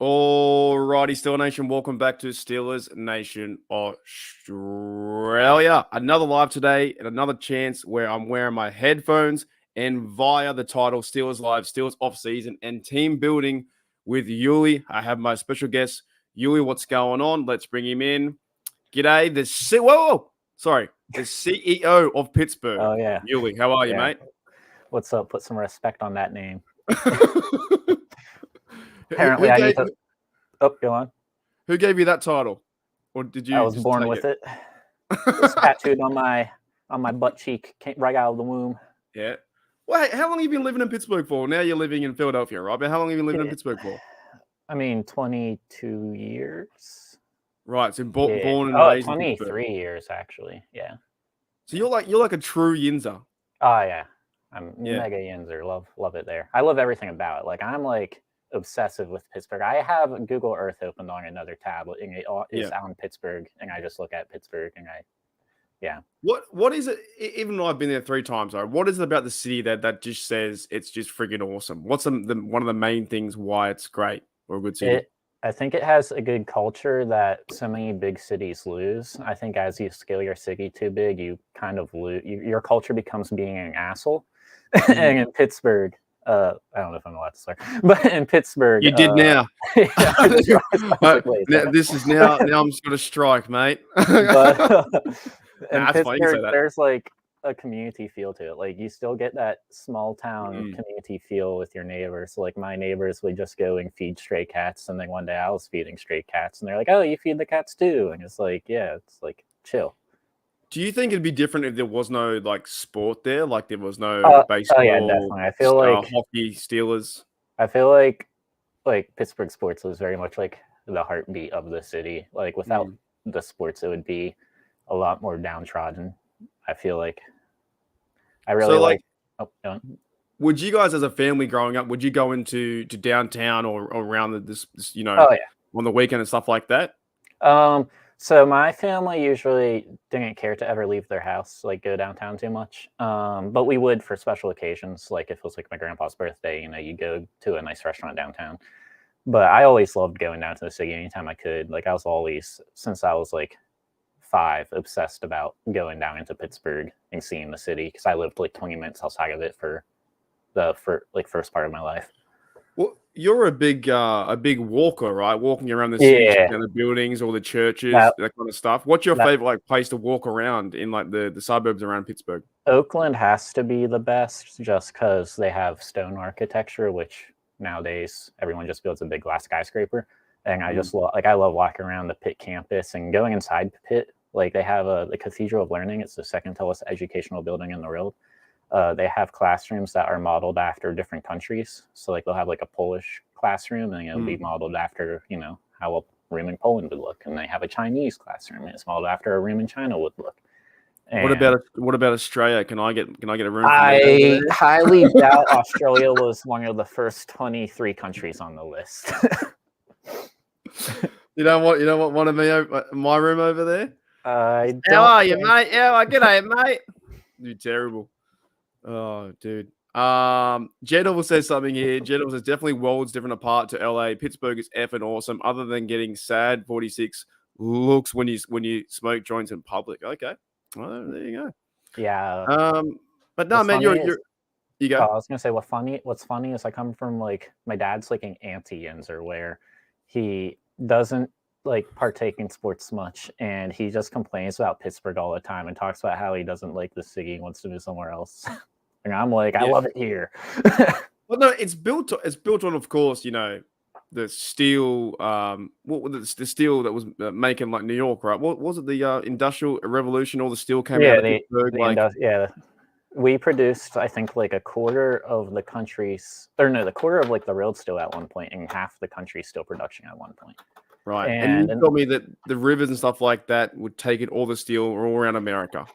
Alrighty, Steeler Nation, welcome back to Steelers Nation Australia. Another live today and another chance where I'm wearing my headphones and via the title Steelers Live, Steelers Off Season and Team Building with Yuly. I have my special guest, Yuly. What's going on? Let's bring him in. G'day, the CEO of Pittsburgh. Oh, yeah. Yuly, how are you, mate? What's up? Put some respect on that name. Apparently, I need to. Oh, go on. Who gave you that title, or did you? I was born with it. It's tattooed on my butt cheek, right out of the womb. Yeah. Well, how long have you been living in Pittsburgh for? Now you're living in Philadelphia, right? But how long have you been living in Pittsburgh for? I mean, 22 years. Right. So born and raised. 23 years actually. Yeah. So you're like a true Yinzer. Oh yeah, I'm mega Yinzer. Love it there. I love everything about it. Like I'm like obsessive with Pittsburgh. I have Google Earth opened on another tablet and it is out in Pittsburgh and I just look at Pittsburgh and What is it? Even though I've been there 3 times, though, what is it about the city that just says it's just freaking awesome? What's one of the main things why it's great or a good city? I think it has a good culture that so many big cities lose. I think as you scale your city too big, you kind of lose. Your culture becomes being an asshole. And in Pittsburgh, I don't know if I'm allowed to swear, but in Pittsburgh, you did now. This is now. Now I'm just gonna strike, mate. But in Pittsburgh, there's like a community feel to it. Like you still get that small town community feel with your neighbors. Like my neighbors would just go and feed stray cats, and then one day I was feeding stray cats, and they're like, "Oh, you feed the cats too?" And it's like, yeah, it's like chill. Do you think it'd be different if there was no like sport there? Like there was no baseball? Oh yeah, definitely. I feel like hockey, Steelers. I feel like Pittsburgh sports was very much like the heartbeat of the city. Like without the sports, it would be a lot more downtrodden. I feel like I really would you guys as a family growing up, would you go into downtown or around this on the weekend and stuff like that? So my family usually didn't care to ever leave their house, like go downtown too much. But we would for special occasions, like if it was like my grandpa's birthday, you go to a nice restaurant downtown. But I always loved going down to the city anytime I could. Like I was always, since I was like 5, obsessed about going down into Pittsburgh and seeing the city because I lived like 20 minutes outside of it for the first part of my life. Well, you're a big walker, right? Walking around the city, the buildings, all the churches, that kind of stuff. What's your favorite place to walk around in like the suburbs around Pittsburgh? Oakland has to be the best just because they have stone architecture, which nowadays everyone just builds a big glass skyscraper. And I just I love walking around the Pitt campus and going inside Pitt. Like they have the Cathedral of Learning. It's the second tallest educational building in the world. They have classrooms that are modeled after different countries. So like they'll have like a Polish classroom and it'll be modeled after, how a room in Poland would look. And they have a Chinese classroom and it's modeled after a room in China would look. And what about Australia? Can I get a room? I highly doubt Australia was one of the first 23 countries on the list. You know what? One of my room over there. How are you, mate? G'day, mate. You're terrible. Oh, dude. Jedel says something here. Jedel says definitely worlds different apart to LA. Pittsburgh is effing awesome. Other than getting sad, 46 looks when you smoke joints in public. Okay, well there you go. Yeah. But no, man, you go. I was gonna say what's funny is I come from like my dad's like an anti-Yinzer where he doesn't like partake in sports much and he just complains about Pittsburgh all the time and talks about how he doesn't like the city and wants to move somewhere else. And I'm like, I love it here. Well, no, it's built on, of course, the steel. What was the steel that was making like New York, right? What was it? The Industrial Revolution. All the steel came out of Pittsburgh. We produced, I think, like a quarter of the country's, the quarter of like the world steel at one point, and half the country's steel production at one point. Right, and you told me that the rivers and stuff like that would take it all the steel all around America.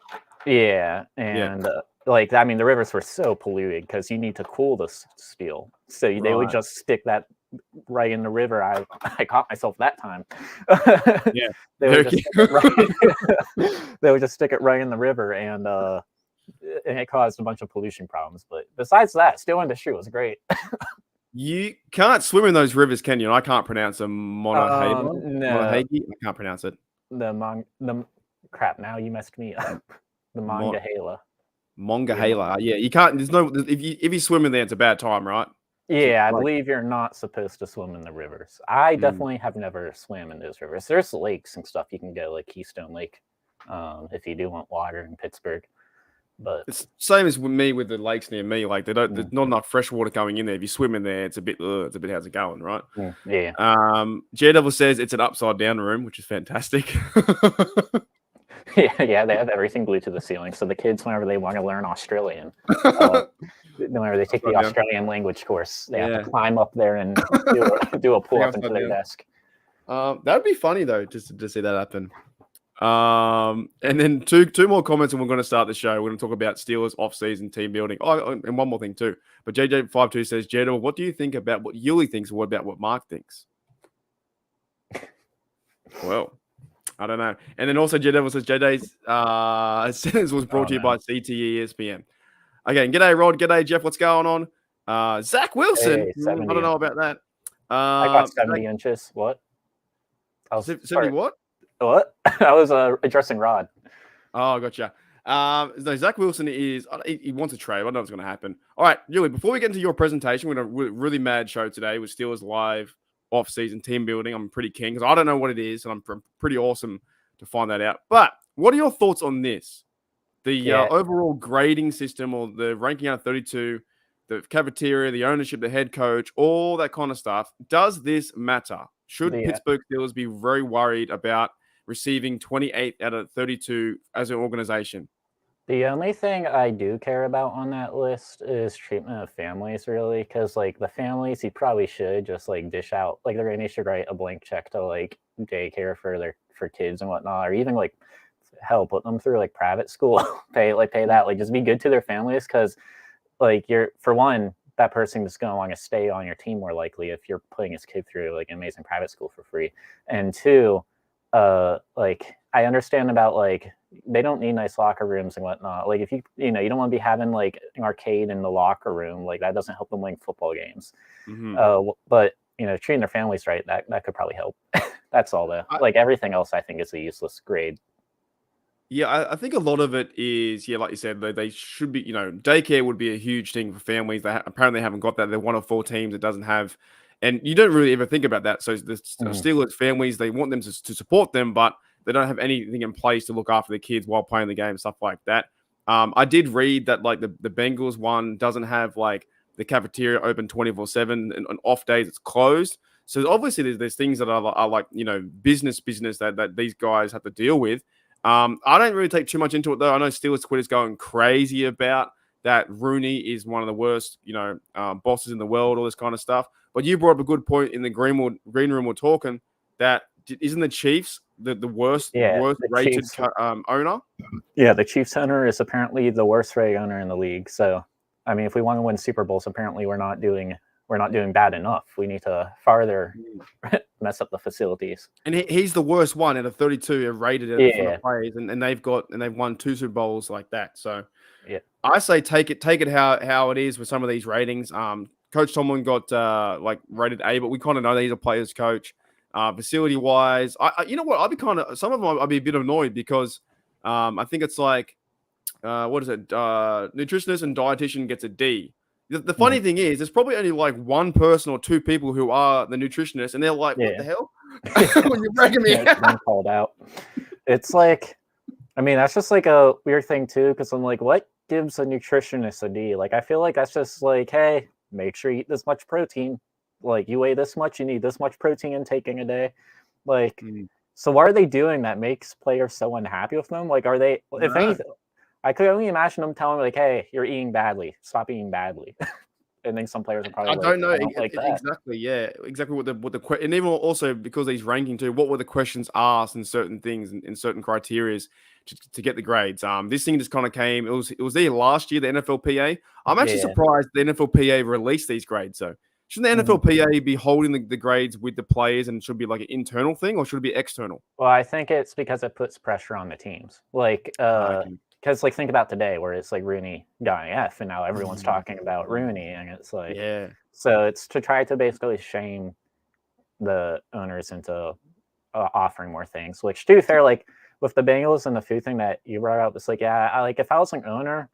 Yeah, and the rivers were so polluted because you need to cool the steel, so they would just stick that right in the river. I caught myself that time. Yeah, they would just stick it right in the river, and it caused a bunch of pollution problems. But besides that, steel industry was great. You can't swim in those rivers, can you? I can't pronounce them. Monongahela? No, Monongahela? I can't pronounce it. the crap. Now you messed me up. The Mon- Monongahela. Monongahela. Yeah, you can't. There's no. If you swim in there, it's a bad time, right? Yeah, I Like, believe you're not supposed to swim in the rivers. I Mm. definitely have never swam in those rivers. There's lakes and stuff you can go, like Keystone Lake, if you do want water in Pittsburgh. But it's same as with me with the lakes near me. Like there's not enough fresh water going in there. If you swim in there, it's a bit how's it going, right? yeah. Daredevil says it's an upside down room, which is fantastic. Yeah, they have everything glued to the ceiling. So the kids, whenever they want to learn Australian, whenever they take the Australian language course, they have to climb up there and do a pull up into their desk. That'd be funny though, just to see that happen. And then two more comments, and we're going to start the show. We're going to talk about Steelers off-season team building. Oh, and one more thing too. But JJ52 says, Jada, what do you think about what Yuly thinks, or what about what Mark thinks? Well, I don't know. And then also JD says, JJ's sentence was brought to you by CTE ESPN. Okay, and g'day Rod, g'day Jeff, what's going on? Zach Wilson, Hey, I don't know about that. I got 70 inches. What? I was 70 what? What? I was addressing Rod. Oh, gotcha. No, Zach Wilson he wants a trade. I don't know what's going to happen. All right, Yuly, before we get into your presentation, we're going to a really mad show today with Steelers Live off-season team building. I'm pretty keen because I don't know what it is, and I'm pretty awesome to find that out. But what are your thoughts on this? The overall grading system, or the ranking out of 32, the cafeteria, the ownership, the head coach, all that kind of stuff. Does this matter? Should Pittsburgh Steelers be very worried about receiving 28 out of 32 as an organization? The only thing I do care about on that list is treatment of families, really, because like the families, you probably should just like dish out, like they should write a blank check to like daycare for kids and whatnot, or even like hell, put them through like private school, pay that, like just be good to their families, because like for one, that person is going to want to stay on your team more likely if you're putting his kid through like amazing private school for free, and two, like I understand about like they don't need nice locker rooms and whatnot. Like if you don't want to be having like an arcade in the locker room, like that doesn't help them win football games. But treating their families right, that could probably help. That's all though. Like everything else, I think is a useless grade. Yeah, I think a lot of it is, like you said, they should be, daycare would be a huge thing for families. They apparently haven't got that. They're one of 4 teams that doesn't have, and you don't really ever think about that. So the Steelers families, they want them to support them, but they don't have anything in place to look after the kids while playing the game, stuff like that. I did read that like the Bengals one doesn't have like the cafeteria open 24/7, and on off days it's closed. So obviously there's things that are like business that these guys have to deal with. I don't really take too much into it though. I know Steelers Twitter's going crazy about that. Rooney is one of the worst, bosses in the world, all this kind of stuff. But you brought up a good point in the green room. We're talking that isn't the Chiefs the worst rated owner? Yeah, the Chiefs owner is apparently the worst rated owner in the league. So, I mean, if we want to win Super Bowls, apparently we're not doing bad enough. We need to farther mess up the facilities. And he's the worst one out of 32 rated from the players, and they've won 2 Super Bowls like that. So I say take it how it is with some of these ratings. Coach Tomlin got like rated A, but we kind of know that he's a player's coach. Facility wise, you know what? Some of them I'd be a bit annoyed because I think it's like what is it? Nutritionist and dietitian gets a D. The funny thing is, there's probably only like 1 person or 2 people who are the nutritionists, and they're like, "What the hell?" You're breaking me out. Called out. It's like, I mean, that's just like a weird thing too, because I'm like, what gives a nutritionist a D? Like, I feel like that's just like, hey, make sure you eat this much protein. Like, you weigh this much, you need this much protein intaking a day. Like, so why are they doing that? Makes players so unhappy with them. Like, are they? If anything. I could only imagine them telling me, like, hey, you're eating badly. Stop eating badly. And then some players are probably don't know like that. Exactly. Yeah, exactly what the and even also because he's ranking too, what were the questions asked in certain things in certain criteria to get the grades? This thing just kind of came. It was there last year, the NFLPA. I'm actually surprised the NFLPA released these grades. So shouldn't the NFLPA be holding the grades with the players, and it should be like an internal thing, or should it be external? Well, I think it's because it puts pressure on the teams. Like, because like think about today where it's like Rooney got an F and now everyone's talking about Rooney, and it's like So it's to try to basically shame the owners into offering more things. Which, to be fair, like with the Bengals and the food thing that you brought up, it's like, yeah, like if I was an owner,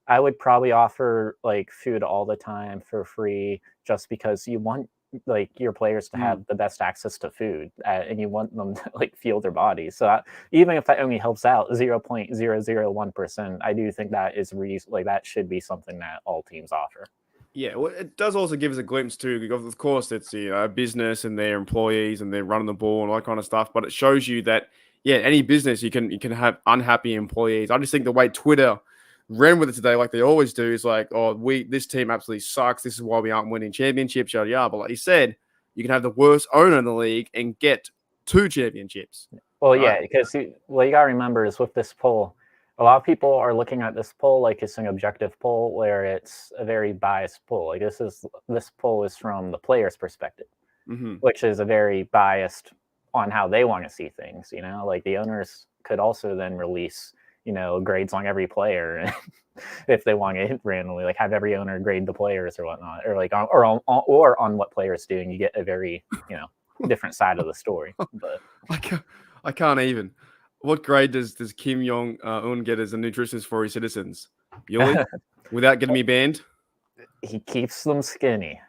I would probably offer like food all the time for free, just because you want like your players to have the best access to food, and you want them to like fuel their bodies. So even if that only helps out 0.001%, I do think that is like that should be something that all teams offer. Yeah, well, it does also give us a glimpse too. Because of course, it's a business and their employees and they're running the ball and all that kind of stuff. But it shows you that any business you can have unhappy employees. I just think the way Twitter ran with it today, like they always do, is like, oh, this team absolutely sucks. This is why we aren't winning championships, yada yada. But like you said, you can have the worst owner in the league and get 2 championships. Well, right? yeah, because what you gotta remember is with this poll, a lot of people are looking at this poll like it's an objective poll where it's a very biased poll. Like this poll is from the player's perspective, which is a very biased on how they want to see things. Like the owners could also then release grades on every player if they want to randomly, like have every owner grade the players or whatnot, or like or on what players do, and you get a very different side of the story. But I can't even. What grade does Kim Jong-un get as a nutritionist for his citizens? Yuly? Without getting me banned? He keeps them skinny.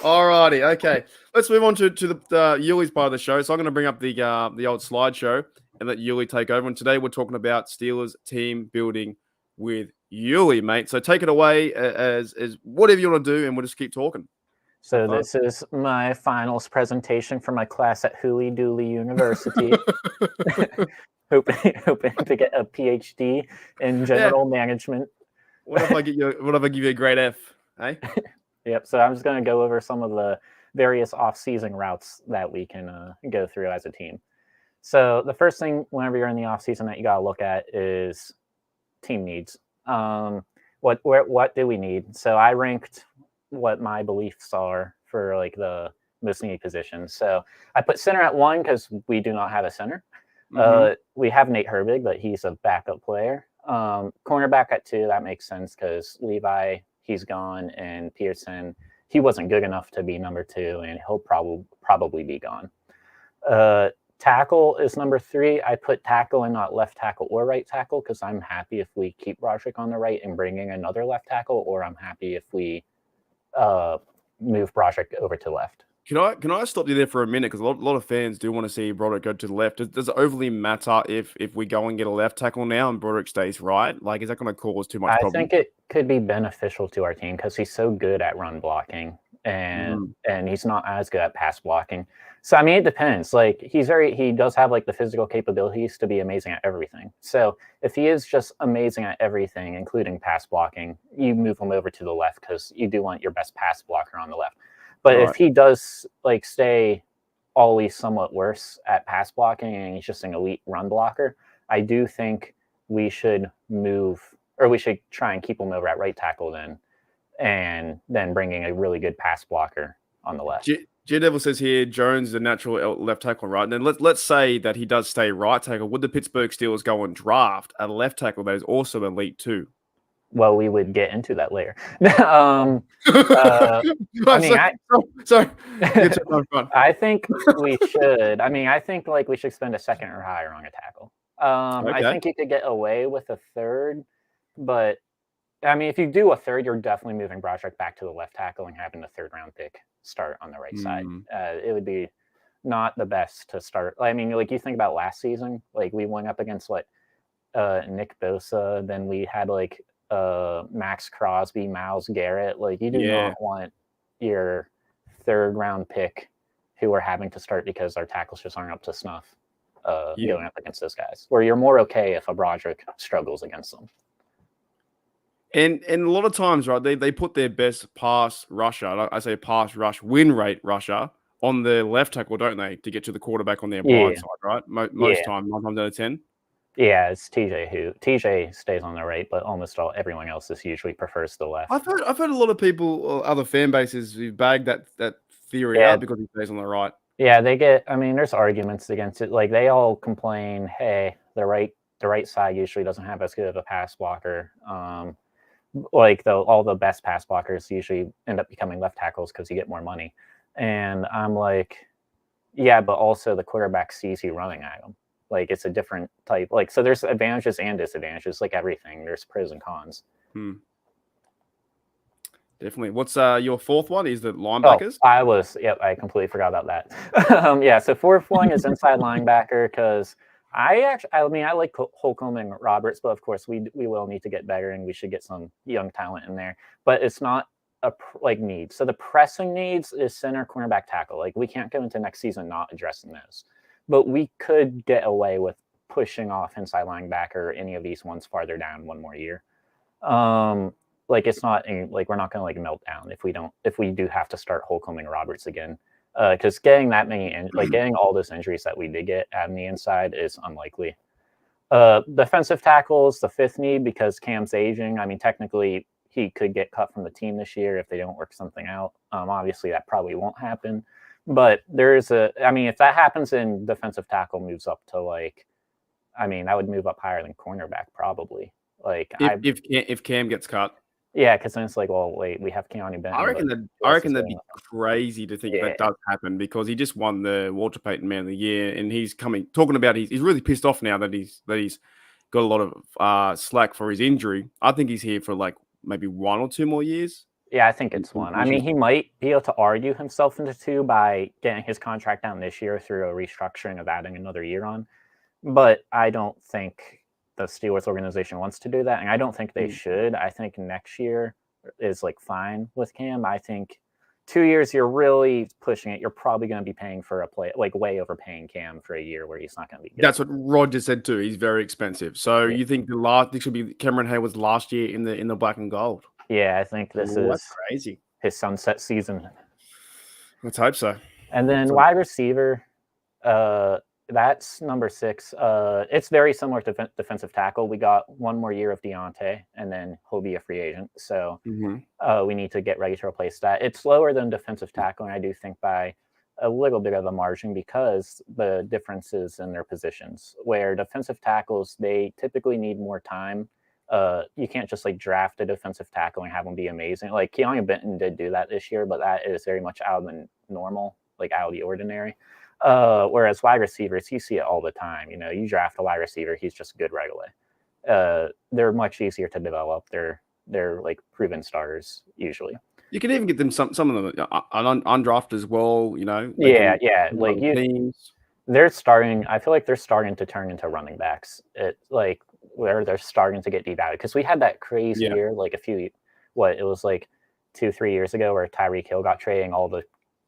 Alrighty, okay. Let's move on to the Yuly's part of the show. So I'm going to bring up the old slideshow and let Yuly take over. And today we're talking about Steelers team building with Yuly, mate. So take it away as whatever you want to do, and we'll just keep talking. So this is my finals presentation for my class at Yuly Dooley University. hoping to get a PhD in general management. What if I give you a grade F? Hey. Yep. So I'm just going to go over some of the various off-season routes that we can go through as a team. So the first thing, whenever you're in the off-season, that you got to look at is team needs. What do we need? So I ranked what my beliefs are for like the most needed positions. So I put center at 1 because we do not have a center. We have Nate Herbig, but he's a backup player. Cornerback at 2, that makes sense because Levi, he's gone, and Pearson, he wasn't good enough to be number 2, and he'll probably be gone. Tackle is number 3. I put tackle and not left tackle or right tackle because I'm happy if we keep Broderick on the right and bring in another left tackle, or I'm happy if we move Broderick over to left. Can I stop you there for a minute? Because a lot of fans do want to see Broderick go to the left. Does it overly matter if we go and get a left tackle now and Broderick stays right? Like, is that going to cause too much problem? I think it could be beneficial to our team because he's so good at run blocking and he's not as good at pass blocking. So, I mean, it depends. Like, he does have like the physical capabilities to be amazing at everything. So if he is just amazing at everything, including pass blocking, you move him over to the left because you do want your best pass blocker on the left. But if he does like stay always somewhat worse at pass blocking and he's just an elite run blocker, I do think we should try and keep him over at right tackle then, and then bringing a really good pass blocker on the left. J Devil says here Jones is a natural left tackle, right? And then let's say that he does stay right tackle. Would the Pittsburgh Steelers go and draft a left tackle that is also elite too? Well, we would get into that later. I think we should. I mean, I think like we should spend a second or higher on a tackle. I think you could get away with a third, but I mean, if you do a third, you're definitely moving Broderick back to the left tackle and having the 3rd round pick start on the right side. It would be not the best to start. I mean, like you think about last season, like we went up against Nick Bosa, then we had like Max Crosby, Myles Garrett. Like you do not want your 3rd round pick who are having to start because our tackles just aren't up to snuff going up against those guys, where you're more okay if a Broderick struggles against them. And a lot of times, right, they put their best pass rusher, I say pass rush, win rate rusher on the left tackle, don't they, to get to the quarterback on their blind side, right? Most time, 9 times out of 10. Yeah, it's TJ stays on the right, but almost everyone else usually prefers the left. I've heard a lot of people, other fan bases, who bag that theory out because he stays on the right. Yeah, I mean, there's arguments against it. Like they all complain, hey, the right side usually doesn't have as good of a pass blocker. like all the best pass blockers usually end up becoming left tackles because you get more money. And I'm like, yeah, but also the quarterback sees you running at him. Like it's a different type. Like so, there's advantages and disadvantages. Like everything, there's pros and cons. Definitely. What's your fourth one? Is the Oh, linebackers? I completely forgot about that. Yeah, so fourth one is inside linebacker because I mean, I like Holcomb and Roberts, but of course we will need to get better and we should get some young talent in there. But it's not a like need. So the pressing needs is center, cornerback, tackle. Like we can't go into next season not addressing those, but we could get away with pushing off inside linebacker or any of these ones farther down one more year. Like it's not like we're not going to like melt down if we do have to start Holcomb and Roberts again, because getting that many like getting all those injuries that we did get on the inside is unlikely. Defensive tackles, the fifth need because Cam's aging. I mean, technically he could get cut from the team this year if they don't work something out. Obviously that probably won't happen, but I mean, if that happens, then defensive tackle moves up to like, I mean, that would move up higher than cornerback probably. Like If Cam gets cut. Yeah, because then it's like, well, wait, we have Keanu Benton. I reckon that'd be crazy to think that does happen because he just won the Walter Payton Man of the Year, and he's talking about he's really pissed off now that he's got a lot of slack for his injury. I think he's here for like maybe 1 or 2 more years. Yeah, I think it's 1. I mean, he might be able to argue himself into 2 by getting his contract down this year through a restructuring of adding another year on, but I don't think the Steelers organization wants to do that, and I don't think they should. I think next year is like fine with Cam. I think 2 years you're really pushing it. You're probably going to be paying for a play, like way overpaying Cam for a year where he's not going to be good. That's what Roger said too. He's very expensive. So you think this should be Cameron Hayward's last year in the black and gold? Yeah, I think this is crazy. His sunset season. Let's hope so. And then wide receiver, that's number 6. It's very similar to defensive tackle. We got 1 more year of Deontay, and then he'll be a free agent. So we need to get ready to replace that. It's slower than defensive tackle, and I do think by a little bit of a margin because the differences in their positions. Where defensive tackles, they typically need more time. You can't just like draft a defensive tackle and have them be amazing. Like Keanu Benton did do that this year, but that is very much out of the normal, like out of the ordinary. Whereas wide receivers, you see it all the time. You know, you draft a wide receiver, he's just good right away. They're much easier to develop. They're like proven starters usually. You can even get them some of them undrafted as well. You know. Yeah. Like they're starting. I feel like they're starting to turn into running backs. It like where they're starting to get devalued because we had that crazy year like it was like 2-3 years ago where Tyreek Hill got traded and all the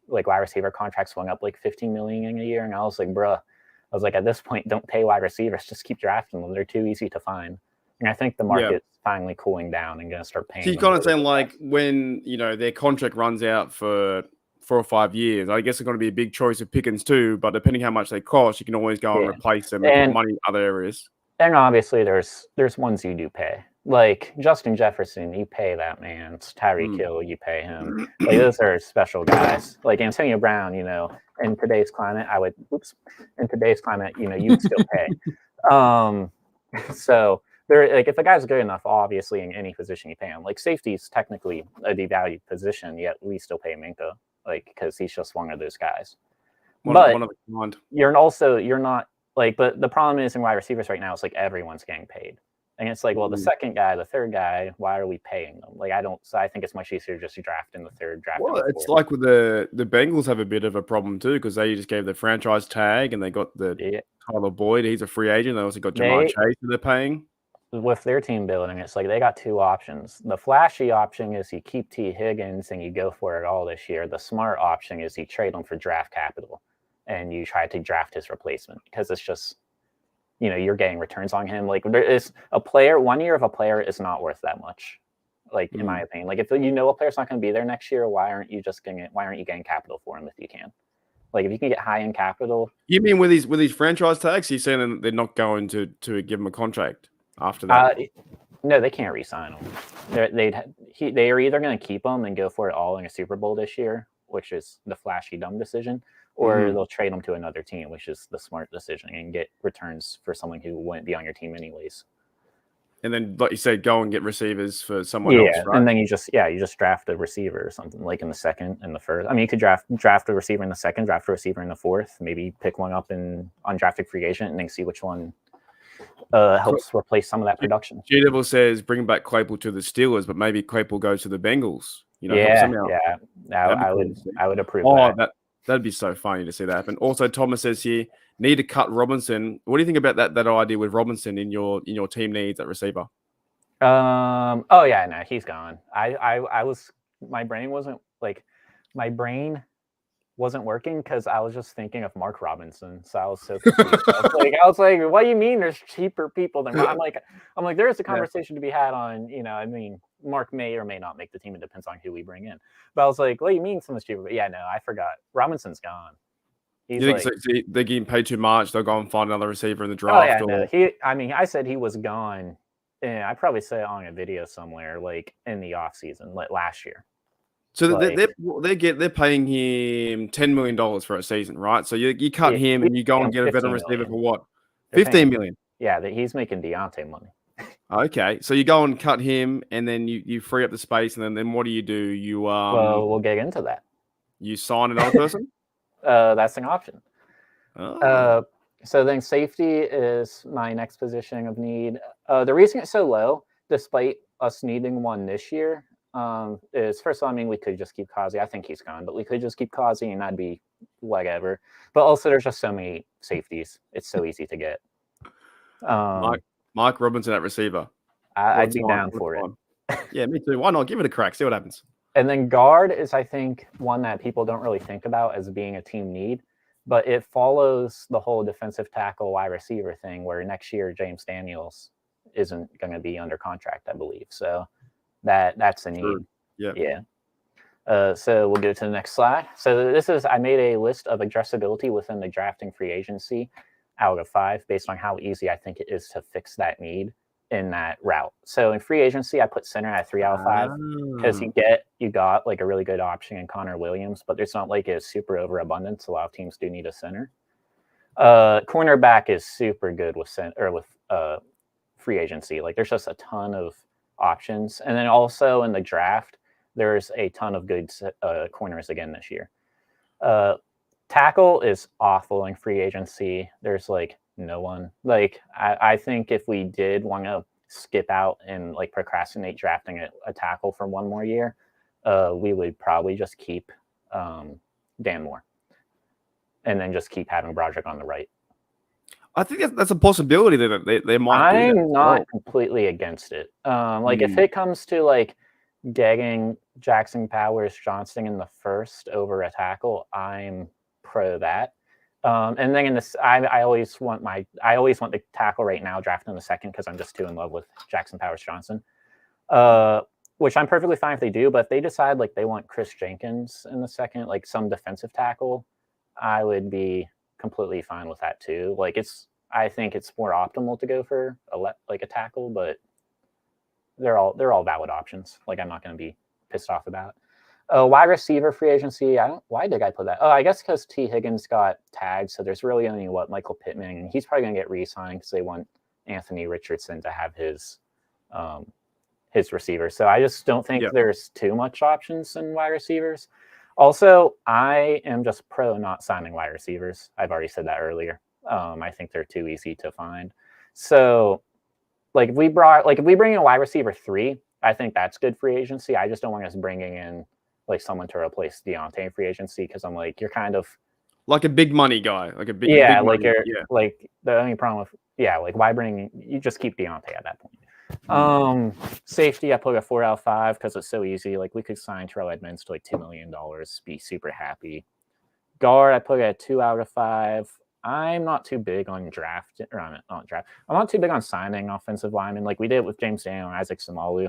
like wide receiver contracts swung up like 15 million in a year, and I was like, at this point, don't pay wide receivers, just keep drafting them. They're too easy to find. And I think the market's finally cooling down and going to start paying. So you're kind of saying like when their contract runs out for 4 or 5 years, I guess it's going to be a big choice of Pickens too. But depending how much they cost, you can always go and replace them and put money in other areas. And obviously, there's ones you do pay. Like Justin Jefferson, you pay that man. Tyreek Hill, you pay him. Like those are special guys. Like Antonio Brown, in today's climate, you would still pay. So there, like if a guy's good enough, obviously in any position you pay him. Like safety is technically a devalued position, yet we still pay Minka, like because he's just one of those guys. But you're not like, but the problem is in wide receivers right now, it's like everyone's getting paid. And it's like, well, the second guy, the third guy, why are we paying them? Like, I think it's much easier just to draft in the third draft. Well, it's like with the Bengals have a bit of a problem too, because they just gave the franchise tag and they got the Tyler Boyd. He's a free agent. They also got Jamar Chase that they're paying. With their team building, it's like they got 2 options. The flashy option is you keep T. Higgins and you go for it all this year. The smart option is you trade him for draft capital and you try to draft his replacement because it's just, you're getting returns on him. Like there is a player, 1 year of a player is not worth that much. Like in my opinion, like if a player's not going to be there next year, why aren't you getting capital for him if you can? Like if you can get high end capital. You mean with these franchise tags? You're saying they're not going to give him a contract after that? No, they can't re-sign him. They are either going to keep him and go for it all in a Super Bowl this year, which is the flashy dumb decision, or they'll trade him to another team, which is the smart decision, and get returns for someone who wouldn't be on your team anyways. And then, like you said, go and get receivers for someone Yeah, else, right? and then you just draft a receiver or something like in the second and the first. I mean, you could draft a receiver in the second, draft a receiver in the fourth, maybe pick one up in undrafted free agent, and then see which one helps replace some of that production. G-Devil says bring back Claypool to the Steelers, but maybe Claypool goes to the Bengals. Help Yeah, them out. yeah, I would approve That'd be so funny to see that happen. Also, Thomas says here, need to cut Robinson. What do you think about that idea with Robinson in your team needs at receiver? Oh yeah, no, he's gone. I was my brain wasn't working because I was just thinking of Mark Robinson. So I was so confused. I was like, what do you mean there's cheaper people than I'm like there is a conversation to be had on, I mean, Mark may or may not make the team. It depends on who we bring in. But I was like, what do you mean so much cheaper? But yeah, no, I forgot. Robinson's gone. You think they're getting paid too much? They'll go and find another receiver in the Oh draft? yeah, no. I said he was gone. And I probably said it on a video somewhere, like in the off season, like last year. So they're paying him $10 million for a season, right? So you cut him and you go and get a veteran receiver for what? $15 million. Yeah, he's making Deontay money. Okay, so you go and cut him, and then you free up the space, and then what do? You well, we'll get into that. You sign another person. That's an option. Oh. So then safety is my next position of need. The reason it's so low, despite us needing one this year, is first of all, I mean, we could just keep Kazi. I think he's gone, but we could just keep Kazi and that'd be whatever. But also there's just so many safeties. It's so easy to get. Mike Robinson at receiver. I'd be down for it. Yeah, me too. Why not? Give it a crack. See what happens. And then guard is, I think, one that people don't really think about as being a team need. But it follows the whole defensive tackle wide receiver thing where next year James Daniels isn't going to be under contract, I believe. So that's a need. Yeah. So we'll go to the next slide. So I made a list of addressability within the drafting free agency out of 5 based on how easy I think it is to fix that need in that route. So in free agency, I put center at 3 out of 5 because you got like a really good option in Connor Williams, but there's not like a super overabundance. A lot of teams do need a center. Cornerback is super good with free agency. Like there's just a ton of options, and then also in the draft, there's a ton of good corners again this year. Tackle is awful in free agency. There's like no one. Like I think if we did want to skip out and like procrastinate drafting a tackle for one more year, we would probably just keep Dan Moore and then just keep having Broderick on the right. I think that's a possibility that they might. I'm not completely against it. If it comes to like getting Jackson Powers Johnson in the first over a tackle, I'm pro that. And then in this, I always want the tackle right now drafted in the second because I'm just too in love with Jackson Powers Johnson, which I'm perfectly fine if they do. But if they decide like they want Chris Jenkins in the second, like some defensive tackle, I would be completely fine with that too. I think it's more optimal to go for a tackle, but they're all valid options. Like I'm not going to be pissed off about. Wide receiver free agency. Why did I put that? Oh, I guess because T. Higgins got tagged, so there's really only Michael Pittman, and he's probably going to get re-signed because they want Anthony Richardson to have his receiver. So I just don't think there's too much options in wide receivers. Also, I am just pro not signing wide receivers. I've already said that earlier. I think they're too easy to find. So, if we bring in a wide receiver 3, I think that's good free agency. I just don't want us bringing in like someone to replace Deontay in free agency because I'm like, you're kind of like a big money guy, like a big like the only problem with why bring you just keep Deontay at that point. Safety, I put a 4 out of 5 because it's so easy. Like we could sign Terrell Edmonds to like $2 million, be super happy. Guard, I put a 2 out of 5. I'm not too big on I'm not too big on signing offensive linemen like we did with James Daniel, Isaac Samalu,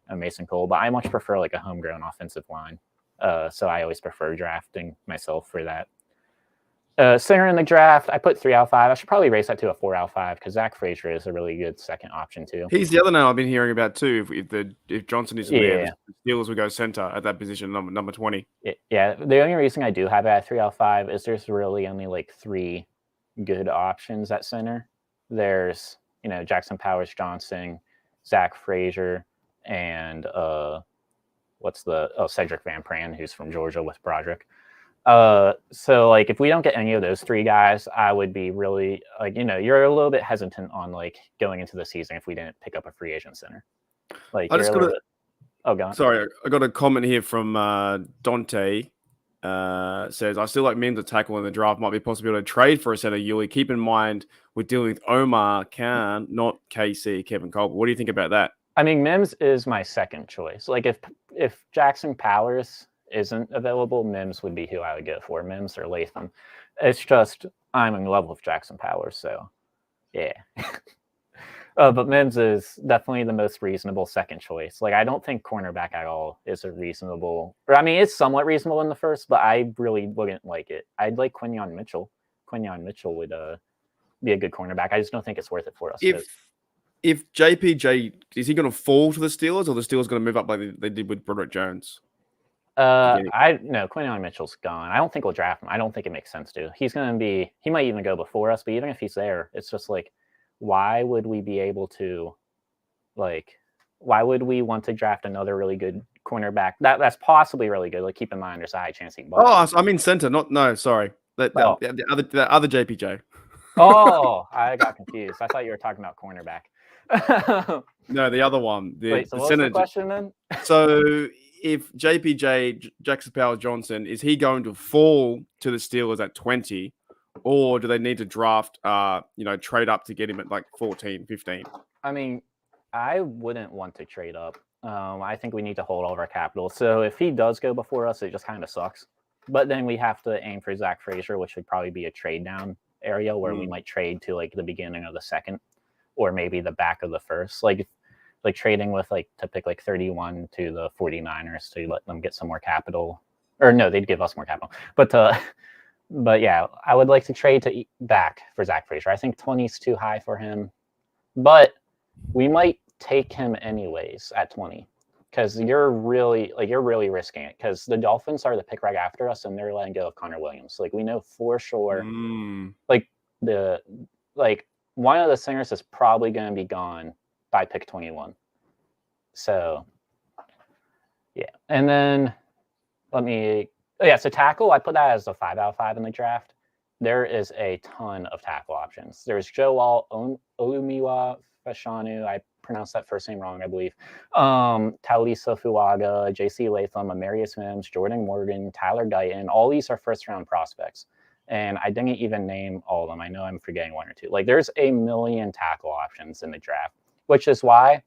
and Mason Cole, but I much prefer like a homegrown offensive line. So I always prefer drafting myself for that. Center in the draft, I put 3 out of 5. I should probably raise that to a 4 out of 5 because Zach Frazier is a really good second option too. He's the other name I've been hearing about too. If Johnson isn't there, the Steelers will go center at that position, number 20. Yeah, the only reason I do have it at 3 out of 5 is there's really only like 3 good options at center. There's Jackson Powers Johnson, Zach Frazier, and Cedric Van Pran, who's from Georgia with Broderick. So like if we don't get any of those three guys, I would be really like, you're a little bit hesitant on like going into the season if we didn't pick up a free agent center. Like I just got Oh, go on. Sorry, I got a comment here from Dante. Says, I still like Mims to tackle in the draft. Might be possible to trade for a center, Yuly. Keep in mind, we're dealing with Omar Khan, not KC, Kevin Colbert. What do you think about that? I mean, Mims is my second choice. Like if Jackson Powers isn't available, Mims would be who I would go for, Mims or Latham. It's just I'm in love with Jackson Powers, so yeah. But Mims is definitely the most reasonable second choice. Like, I don't think cornerback at all is a reasonable, or I mean, it's somewhat reasonable in the first, but I really wouldn't like it. I'd like Quinyon Mitchell. Quinyon Mitchell would be a good cornerback. I just don't think it's worth it for us. If JPJ, is he going to fall to the Steelers, or the Steelers going to move up like they did with Broderick Jones? Quinyon Mitchell's gone. I don't think we'll draft him. I don't think it makes sense to. He might even go before us, but even if he's there, it's just like, why would we be able to, like, why would we want to draft another really good cornerback that's possibly really good? Like, keep in mind, there's a high chance he can. Oh, I mean center, sorry. The other JPJ. Oh, I got confused. I thought you were talking about cornerback. No, the other one. Wait, so what was the question then? So if JPJ, Jackson Powers Johnson, is he going to fall to the Steelers at 20? Or do they need to draft, trade up to get him at like 14, 15? I mean, I wouldn't want to trade up. I think we need to hold all of our capital. So if he does go before us, it just kind of sucks. But then we have to aim for Zach Frazier, which would probably be a trade down area where we might trade to like the beginning of the second or maybe the back of the first. Like trading with to pick 31 to the 49ers to let them get some more capital. Or no, they'd give us more capital. But yeah, I would like to trade back for Zach Frazier. I think 20 is too high for him, but we might take him anyways at 20 because you're really risking it because the Dolphins are the pick right after us and they're letting go of Connor Williams. Like we know for sure, one of the singers is probably going to be gone by pick 21. So yeah, and then so tackle, I put that as a 5 out of 5 in the draft. There is a ton of tackle options. There's Joel Olumiwa Fashanu. I pronounced that first name wrong, I believe. Talisa Fuaga, J.C. Latham, Amarius Mims, Jordan Morgan, Tyler Guyton. All these are first-round prospects. And I didn't even name all of them. I know I'm forgetting one or two. Like, there's a million tackle options in the draft, which is why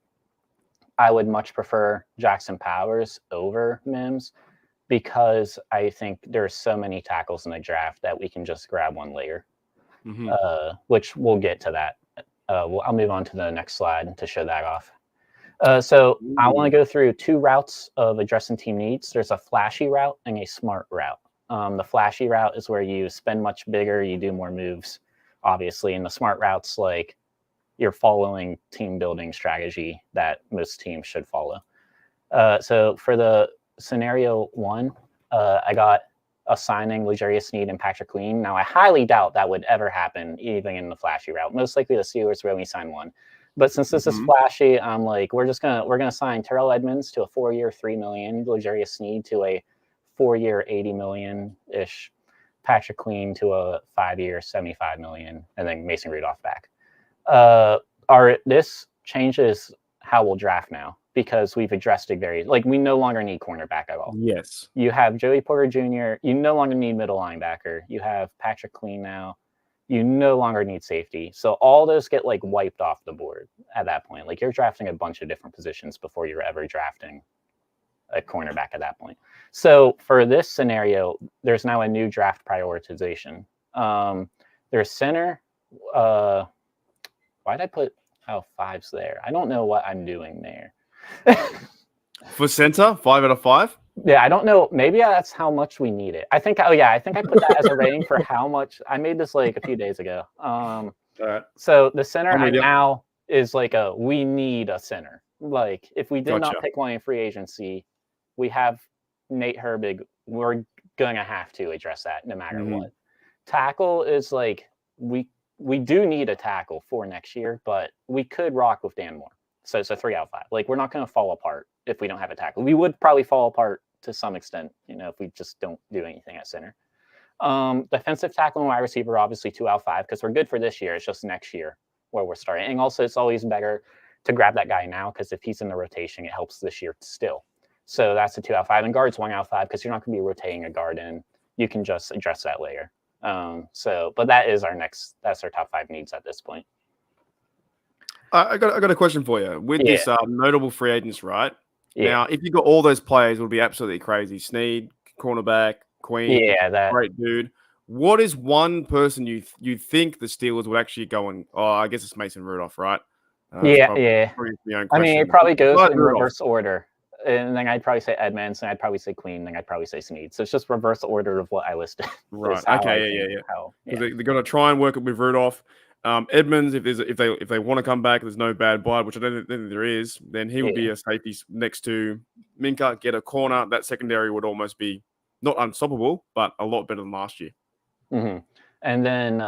I would much prefer Jackson Powers over Mims, because I think there's so many tackles in the draft that we can just grab one later, which we'll get to that. I'll move on to the next slide to show that off. So I want to go through two routes of addressing team needs. There's a flashy route and a smart route. The flashy route is where you spend much bigger, you do more moves, obviously, and the smart route's like you're following team building strategy that most teams should follow. So for the scenario one, I got a signing L'Jarius Sneed and Patrick Queen. Now, I highly doubt that would ever happen, even in the flashy route. Most likely the Steelers will only sign one. But since this is flashy, I'm like, we're gonna sign Terrell Edmonds to a 4-year, $3 million, L'Jarius Sneed to a 4-year, $80 million-ish, Patrick Queen to a 5-year, $75 million, and then Mason Rudolph back. This changes how we'll draft now, because we've addressed it we no longer need cornerback at all. Yes. You have Joey Porter Jr. You no longer need middle linebacker. You have Patrick Queen now. You no longer need safety. So all those get wiped off the board at that point. You're drafting a bunch of different positions before you're ever drafting a cornerback at that point. So for this scenario, there's now a new draft prioritization. There's center. Why'd I put 5's there? I don't know what I'm doing there. For center, 5 out of 5? Yeah, I don't know. Maybe that's how much we need it. I think I put that as a rating for how much. I made this a few days ago. All right. So the center now is we need a center. If we did not pick one in free agency, we have Nate Herbig. We're gonna have to address that no matter what. Tackle is we do need a tackle for next year, but we could rock with Dan Moore. So it's a 3 out of 5. Like, we're not going to fall apart if we don't have a tackle. We would probably fall apart to some extent, if we just don't do anything at center. Defensive tackle and wide receiver, obviously 2 out of 5, because we're good for this year. It's just next year where we're starting. And also, it's always better to grab that guy now, because if he's in the rotation, it helps this year still. So that's a 2 out of 5. And guard's 1 out of 5, because you're not going to be rotating a guard in. You can just address that later. But that's our top 5 needs at this point. I got a question for you. With this notable free agents, right? Yeah. Now, if you got all those players, it would be absolutely crazy. Snead, cornerback, Queen, great dude. What is one person you think the Steelers would actually go and? Oh, I guess it's Mason Rudolph, right? Probably I mean, it probably goes in reverse order. And then I'd probably say Edmonds, and I'd probably say Queen, and then I'd probably say Snead. So it's just reverse order of what I listed. Right. Okay. Yeah. They're going to try and work it with Rudolph. Edmonds, if they want to come back, there's no bad blood, which I don't think there is. Then he would be a safety next to Minka. Get a corner. That secondary would almost be not unstoppable, but a lot better than last year. Mm-hmm. And then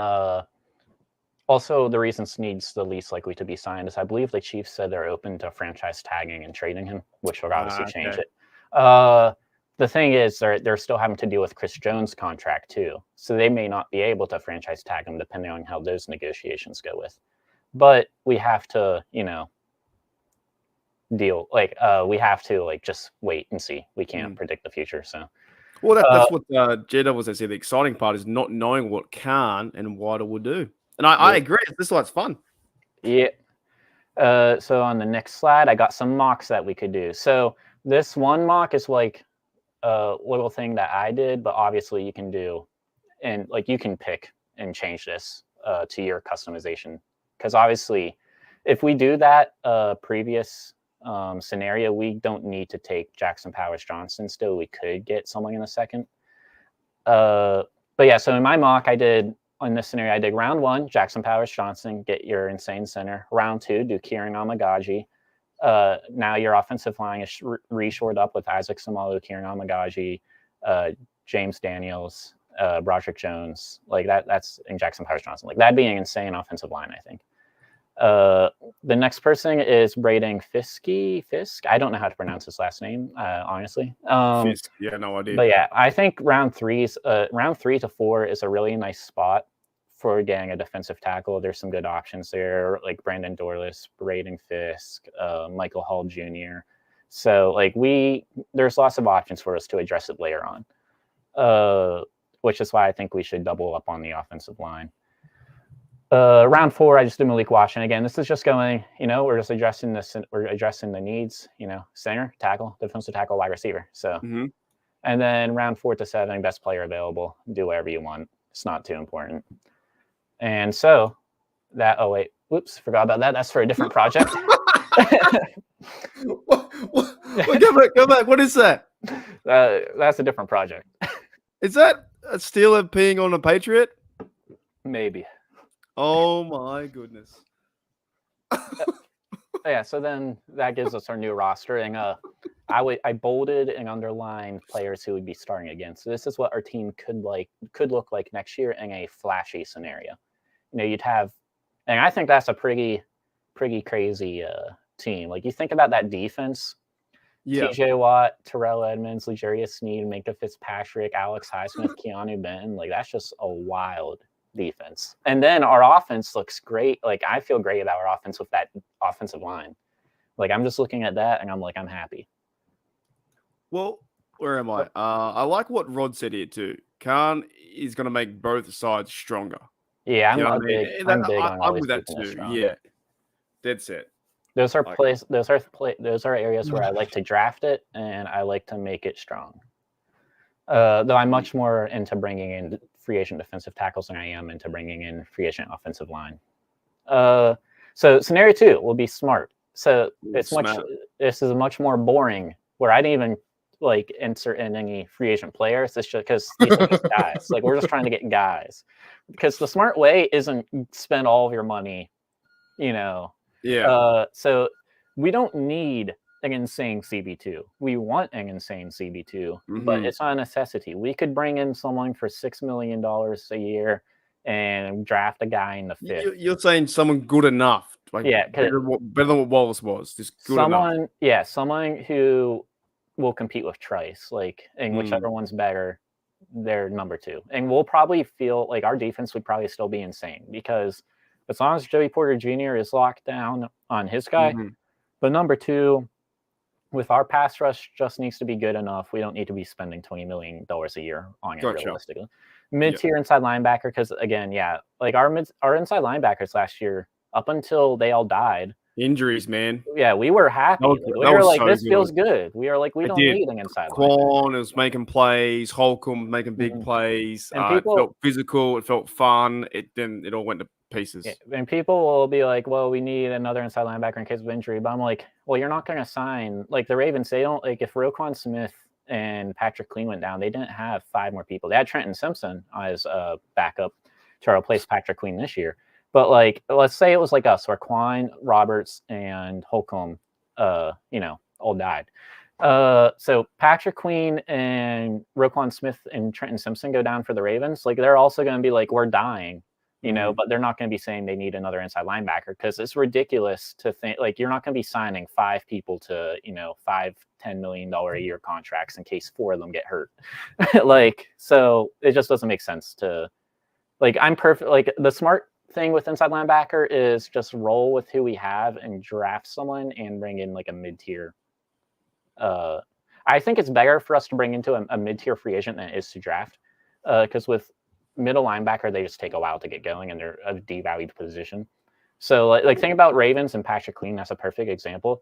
also the reason Snead's the least likely to be signed is I believe the Chiefs said they're open to franchise tagging and trading him, which will obviously change it. The thing is, they're still having to deal with Chris Jones' contract too, so they may not be able to franchise tag him depending on how those negotiations go with. But we have to, we have to just wait and see. We can't predict the future, so. Well, that's what J-Dub was saying. The exciting part is not knowing what can and what it will do. And I agree. This is what's fun. Yeah. So on the next slide, I got some mocks that we could do. So this one mock is like a little thing that I did, but obviously you can do, and you can pick and change this to your customization. Because obviously, if we do that previous scenario, we don't need to take Jackson Powers Johnson. Still, we could get someone in a second. But yeah, so in my mock, on this scenario, I did round 1, Jackson Powers Johnson, get your insane center. Round 2, do Kieran Amagaji. Now your offensive line is re-shored up with Isaac Samalu, Kieran Amagaji, James Daniels, Broderick Jones. That's in Jackson Powers Johnson. That'd be an insane offensive line, I think. The next person is Braden Fisk. I don't know how to pronounce his last name, honestly. Fisk. Yeah, no idea. But yeah, I think round 3 to 4 is a really nice spot for getting a defensive tackle. There's some good options there, like Brandon Dorless, Braden Fisk, Michael Hall Jr. So there's lots of options for us to address it later on, which is why I think we should double up on the offensive line. Round 4, I just did Malik Washington. Again, this is just going, we're just addressing this. We're addressing the needs, center, tackle, defensive tackle, wide receiver. So, And then round 4 to 7, best player available. Do whatever you want. It's not too important. And so forgot about that. That's for a different project. Go back. What is that? That's a different project. Is that a Steeler peeing on a Patriot? Maybe. Oh my goodness. Yeah, so then that gives us our new roster, and I bolded and underlined players who would be starting again. So this is what our team could look like next year in a flashy scenario. You'd have, and I think that's a pretty crazy team. You think about that defense. Yeah. TJ Watt, Terrell Edmonds, L'Jarius Sneed, Minka Fitzpatrick, Alex Highsmith, Keanu Benton. That's just a wild defense. And then our offense looks great. I feel great about our offense with that offensive line. I'm just looking at that and I'm happy. Well, where am I? I like what Rod said here too. Khan is going to make both sides stronger. Yeah, I'm with that too. Yeah, dead set. Those are those are areas where I like to draft it and I like to make it strong. Though I'm much more into bringing in free agent defensive tackles than I am into bringing in free agent offensive line. So scenario 2 will be smart. So this is much more boring, where I didn't even insert in any free agent players. It's just because these are just guys. We're just trying to get guys. Because the smart way isn't spend all of your money, Yeah. So we don't need an insane CB2. We want an insane CB2, but it's not a necessity. We could bring in someone for $6 million a year and draft a guy in the 5th. You're saying someone good enough, like better than what Wallace was, just good enough. Someone who will compete with Trice, and whichever one's better, they're number 2. And we'll probably feel like our defense would probably still be insane because as long as Joey Porter Jr. is locked down on his guy, but number 2, with our pass rush, just needs to be good enough. We don't need to be spending $20 million a year on it realistically. Mid-tier inside linebacker, because again, our inside linebackers last year, up until they all died. Injuries, man. Yeah, we were happy. We were like, this feels good. We are like, we don't need an inside linebacker. Quan was making plays. Holcomb making big plays. It felt physical. It felt fun. Then it all went to pieces. Yeah, and people will be like, well, we need another inside linebacker in case of injury. But I'm like, well, you're not going to sign. Like the Ravens, they don't, if Roquan Smith and Patrick Queen went down, they didn't have 5 more people. They had Trenton Simpson as a backup to replace Patrick Queen this year. But let's say it was like us, where Quan, Roberts, and Holcomb, all died. So Patrick Queen and Roquan Smith and Trenton Simpson go down for the Ravens. They're also going to be like, we're dying, but they're not going to be saying they need another inside linebacker because it's ridiculous to think you're not going to be signing 5 people to $5-10 million a year contracts in case 4 of them get hurt. So it just doesn't make sense to I'm perfect. The smart thing with inside linebacker is just roll with who we have and draft someone and bring in a mid-tier. I think it's better for us to bring into a mid-tier free agent than it is to draft, because with middle linebacker they just take a while to get going and they're a devalued position. So think about Ravens and Patrick Queen. That's a perfect example.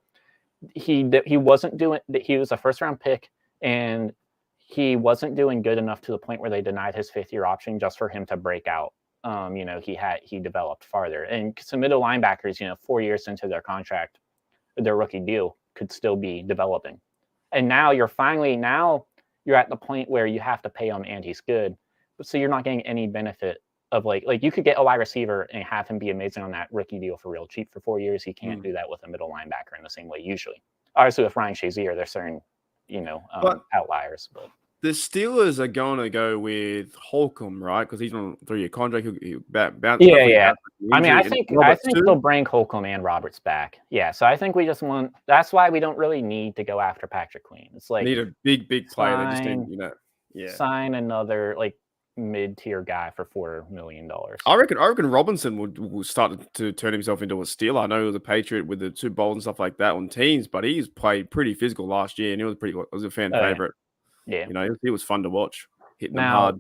He wasn't doing. He was a first-round pick and he wasn't doing good enough to the point where they denied his 5th-year option just for him to break out. He developed farther. And some middle linebackers, 4 years into their contract, their rookie deal could still be developing. And now you're at the point where you have to pay him and he's good. So you're not getting any benefit of you could get a wide receiver and have him be amazing on that rookie deal for real cheap for 4 years. You can't do that with a middle linebacker in the same way usually. Obviously with Ryan Shazier, there's certain, outliers, but the Steelers are going to go with Holcomb, right? Because he's on a 3-year contract. He'll bounce. Yeah. I mean, I think they'll bring Holcomb and Roberts back. Yeah, so I think we just want. That's why we don't really need to go after Patrick Queen. It's need a big player. They just need, sign another mid-tier guy for $4 million. I reckon Robinson would start to turn himself into a Steeler. I know he was a Patriot with the Super Bowl and stuff like that on teams, but he's played pretty physical last year and he was a fan favorite. Yeah, he was fun to watch, hitting them now, hard.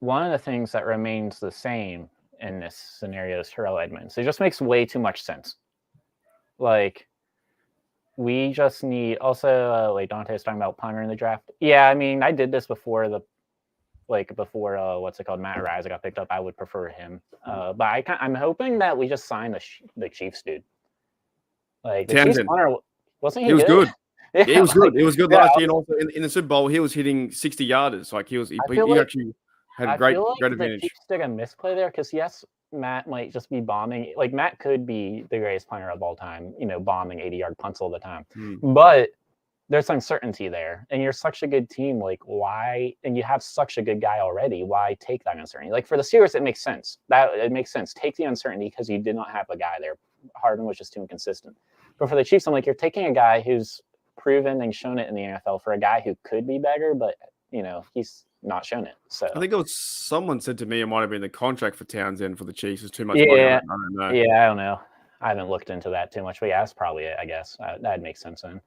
One of the things that remains the same in this scenario is Terrell Edmonds. It just makes way too much sense. We just need also Dante's talking about punter in the draft. Yeah, I mean, I did this before what's it called, Matt Rise got picked up. I would prefer him, but I'm hoping that we just sign the Chiefs dude. The Chiefs punter, wasn't he? He was good. Yeah, he was good. It was good last year, and also in the Super Bowl, he was hitting 60-yarders. He actually had a great advantage. The Chiefs took a misplay there because yes, Matt might just be bombing. Matt could be the greatest punter of all time, bombing 80-yard punts all the time. But there's uncertainty there, and you're such a good team. Why? And you have such a good guy already. Why take that uncertainty? For the Steelers, it makes sense. It makes sense. Take the uncertainty because you did not have a guy there. Harden was just too inconsistent. But for the Chiefs, I'm like, you're taking a guy who's proven and shown it in the NFL for a guy who could be better, but he's not shown it. So I think it was someone said to me it might have been the contract for Townsend for the Chiefs is too much money. I don't know. Yeah, I don't know. I haven't looked into that too much, but yeah, that's probably it. I guess that'd make sense then.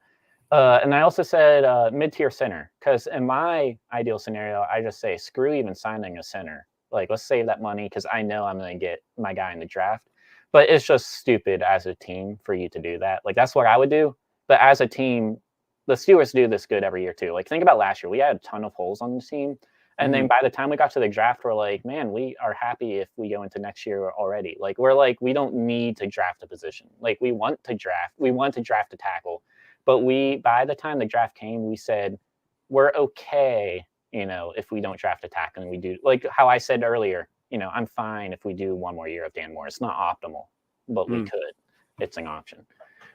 And I also said mid-tier center because in my ideal scenario, I just say screw even signing a center. Let's save that money because I know I'm going to get my guy in the draft. But it's just stupid as a team for you to do that. That's what I would do. But as a team, the Steelers do this good every year too. Think about last year. We had a ton of holes on the team. And then by the time we got to the draft, we're like, man, we are happy if we go into next year already. We don't need to draft a position. We want to draft a tackle. But by the time the draft came, we said, we're okay, if we don't draft a tackle and we do, how I said earlier, I'm fine if we do one more year of Dan Moore. It's not optimal, but we could. It's an option.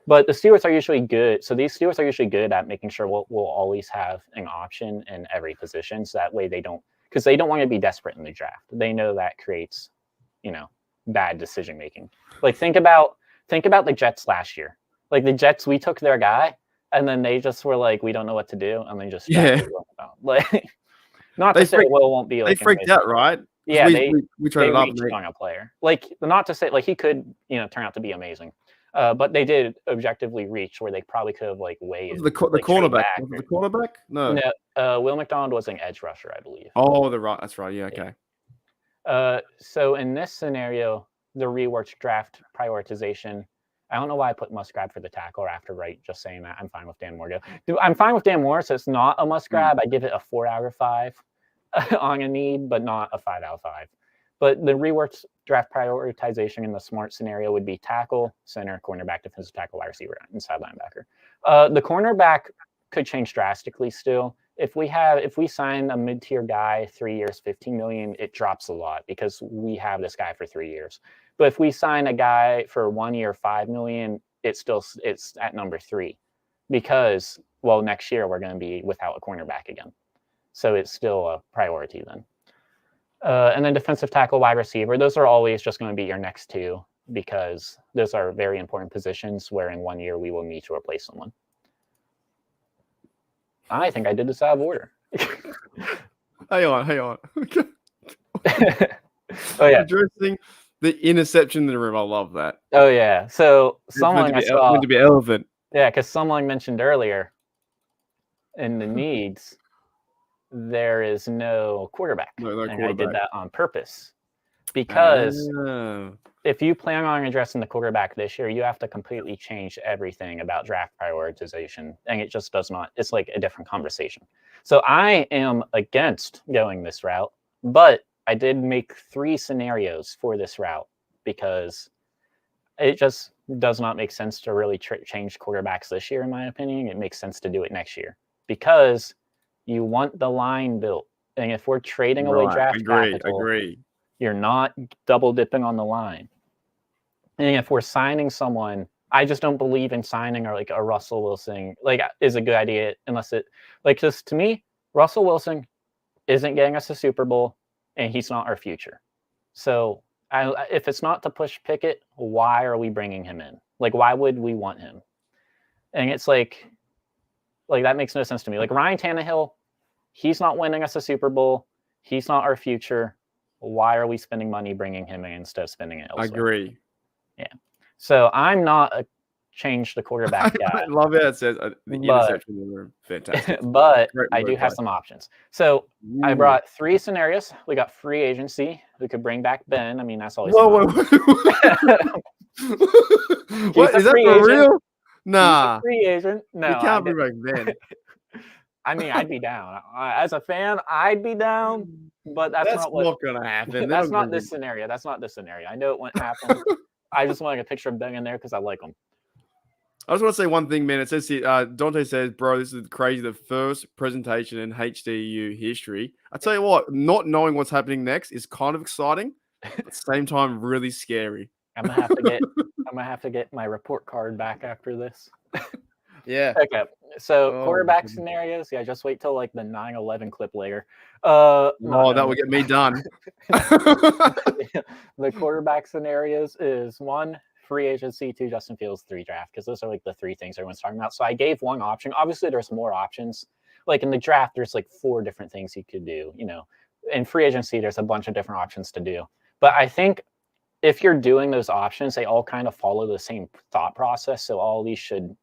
But the Steelers are usually good. So these Steelers are usually good at making sure we'll always have an option in every position. So that way they don't, because they don't want to be desperate in the draft. They know that creates, bad decision making. Like think about the Jets last year. Like the Jets, we took their guy, and then they just were like, we don't know what to do, and they just drafted Will McDonald. Like, not to say Will won't be like they freaked out, right? Yeah, we traded up on a player. Like, not to say like he could, turn out to be amazing, but they did objectively reach where they probably could have like waited. The cornerback. Was it the cornerback? No. Will McDonald was an edge rusher, I believe. Oh, that's right. Yeah, okay. So in this scenario, the reworked draft prioritization. I don't know why I put must grab for the tackle after just saying that. I'm fine with Dan Moore. I'm fine with Dan Moore, so it's not a must grab. I give it a 4 out of 5 on a need, but not a 5 out of 5. But the reworked draft prioritization in the smart scenario would be tackle, center, cornerback, defensive tackle, wide receiver, inside linebacker. The cornerback could change drastically still. If we sign a mid-tier guy, 3 years, $15 million, it drops a lot because we have this guy for 3 years. But if we sign a guy for 1 year, $5 million, it's at number 3 because, well, next year we're going to be without a cornerback again. So it's still a priority then. And then defensive tackle, wide receiver, those are always just going to be your next 2 because those are very important positions where in 1 year we will need to replace someone. I think I did this out of order. Hang on. Oh, yeah. Addressing the interception in the room. I love that. Oh, yeah. So someone I saw... meant to be elephant. Yeah, because someone mentioned earlier in the needs, there is no quarterback. No and quarterback. I did that on purpose. Because if you plan on addressing the quarterback this year, you have to completely change everything about draft prioritization. And it just does not. It's like a different conversation. So I am against going this route, but I did make 3 scenarios for this route because it just does not make sense to really change quarterbacks this year, in my opinion. It makes sense to do it next year because you want the line built. And if we're trading away draft capital, you're not double dipping on the line. And if we're signing someone, I just don't believe in signing or like a Russell Wilson is a good idea unless it just to me, Russell Wilson isn't getting us a Super Bowl and he's not our future. So if it's not to push Pickett, why are we bringing him in? Like, why would we want him? And it's like that makes no sense to me. Like Ryan Tannehill, he's not winning us a Super Bowl. He's not our future. Why are we spending money bringing him in instead of spending it elsewhere? I agree. Yeah. So I'm not a change the quarterback guy. I love it. It says the interception in the room. Fantastic. But I do have some options. So I brought 3 scenarios. We got free agency. We could bring back Ben. I mean, that's always Whoa. What is that for real? Nah. Free agent. No. You can't bring back Ben. I mean, I'd be down. As a fan, I'd be down, but that's not going to happen. That's not this scenario. That's not this scenario. I know it wouldn't happen. I just want a picture of Ben in there because I like him. I just want to say one thing, man. It says here, Dante says, bro, this is crazy. The first presentation in HDU history. I tell you what, not knowing what's happening next is kind of exciting, but at the same time, really scary. I'm gonna have to get my report card back after this. Yeah. Okay. So quarterback scenarios. Yeah, just wait till like the 9/11 clip later. That will get me done. The quarterback scenarios is 1, free agency, 2, Justin Fields, 3, draft, because those are like the 3 things everyone's talking about. So I gave 1 option. Obviously, there's more options. Like in the draft, there's like 4 different things you could do. In free agency, there's a bunch of different options to do. But I think if you're doing those options, they all kind of follow the same thought process. So all these should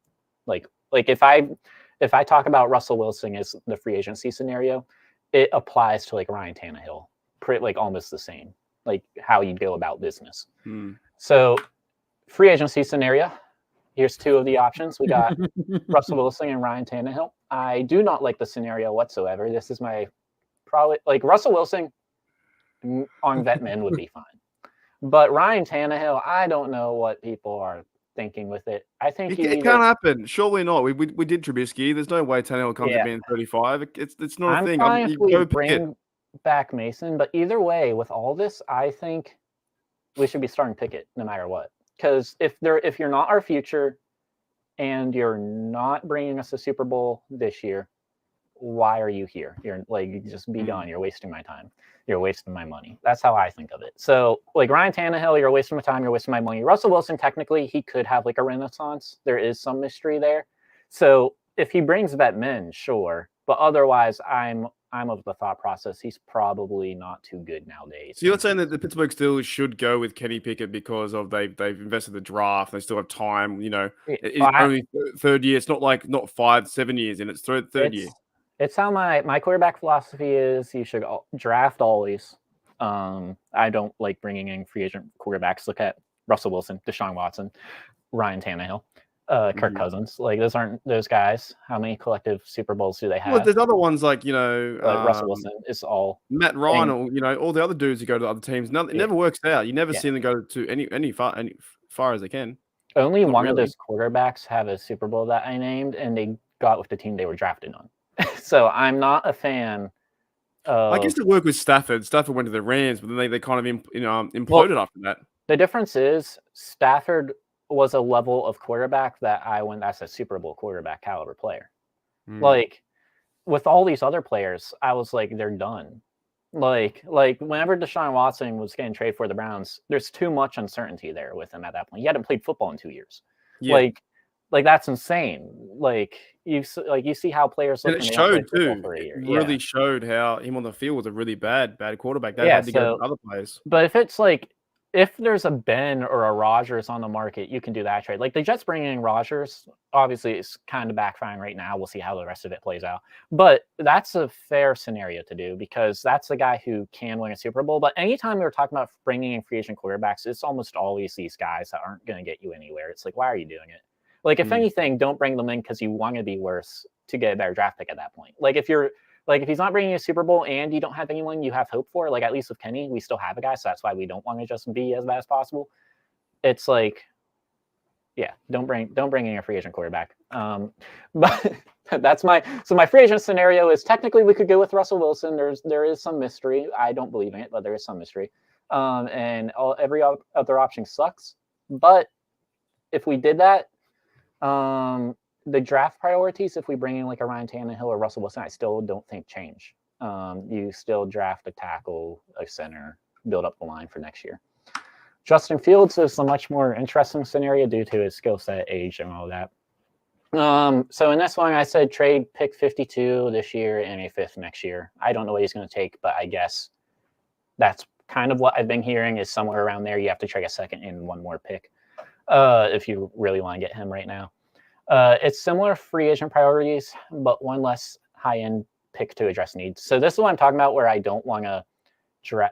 like if I talk about Russell Wilson as the free agency scenario, it applies to like Ryan Tannehill, like almost the same, like how you go about business. So free agency scenario, here's 2 of the options. We got Russell Wilson and Ryan Tannehill. I do not like the scenario whatsoever. This is my probably like Russell Wilson on vet men would be fine. But Ryan Tannehill, I don't know what people are thinking with it. I think it can't happen. Surely not. We did Trubisky. There's no way Tannehill comes to being 35. It's not a thing. If we bring back Mason, but either way, with all this, I think we should be starting Pickett no matter what. Because if you're not our future and you're not bringing us a Super Bowl this year, why are you here? You're like, just be gone. You're wasting my time. You're wasting my money. That's how I think of it. So like Ryan Tannehill, you're wasting my time. You're wasting my money. Russell Wilson, technically, he could have like a renaissance. There is some mystery there. So if he brings vet men, sure. But otherwise, I'm of the thought process he's probably not too good nowadays. So you're saying that the Pittsburgh Steelers should go with Kenny Pickett because of they've invested the draft. They still have time. You know, it's only third year. It's not like not 5-7 years in. It's third year. It's how my quarterback philosophy is. You should draft always. I don't like bringing in free agent quarterbacks. Look at Russell Wilson, Deshaun Watson, Ryan Tannehill, Kirk Cousins. Like those aren't those guys. How many collective Super Bowls do they have? Well, there's other ones like Russell Wilson is all Matt Ryan, or all the other dudes who go to other teams. It never works out. You never see them go to any far as they can. Only one of those quarterbacks have a Super Bowl that I named, and they got with the team they were drafted on. So I'm not a fan. I guess it worked with Stafford. Stafford went to the Rams, but then they kind of imploded after that. The difference is Stafford was a level of quarterback that I went. That's a Super Bowl quarterback caliber player. Like with all these other players, I was like, they're done. Like whenever Deshaun Watson was getting traded for the Browns, there's too much uncertainty there with him at that point. He hadn't played football in 2 years. Yeah. Like that's insane. Like you see how players look. And it showed too. It really showed how him on the field was a really bad quarterback. They had to go to other players. But if it's like if there's a Ben or a Rodgers on the market, you can do that trade. Like the Jets bringing in Rodgers, obviously it's kind of backfiring right now. We'll see how the rest of it plays out. But that's a fair scenario to do because that's the guy who can win a Super Bowl. But anytime we were talking about bringing in free agent quarterbacks, it's almost always these guys that aren't going to get you anywhere. It's like, why are you doing it? Like, if anything, don't bring them in because you want to be worse to get a better draft pick at that point. Like, if he's not bringing you a Super Bowl and you don't have anyone you have hope for, like at least with Kenny, we still have a guy, so that's why we don't want to just be as bad as possible. It's like, yeah, don't bring in a free agent quarterback. But that's my free agent scenario is technically we could go with Russell Wilson. There is some mystery. I don't believe in it, but there is some mystery. And every other option sucks. But if we did that, the draft priorities, if we bring in like a Ryan Tannehill or Russell Wilson, I still don't think change. You still draft a tackle, a center, build up the line for next year. Justin Fields is a much more interesting scenario due to his skill set, age, and all that. So in this one, I said trade pick 52 this year and a 5th next year. I don't know what he's going to take, but I guess that's kind of what I've been hearing is somewhere around there. You have to trade a 2nd and 1 more pick if you really want to get him right now. It's similar free agent priorities, but 1 less high-end pick to address needs. So this is what I'm talking about where I don't want to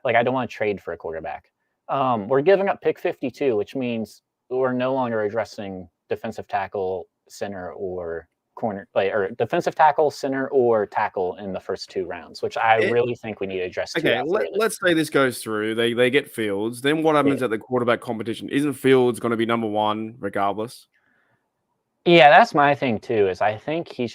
I don't want to trade for a quarterback. We're giving up pick 52, which means we're no longer addressing defensive tackle, center, or corner, or defensive tackle, center, or tackle in the first 2 rounds, which I really think we need to address. Okay, let's say this goes through. They get Fields. Then what happens at the quarterback competition? Isn't Fields going to be number 1 regardless? Yeah, that's my thing too. Is I think he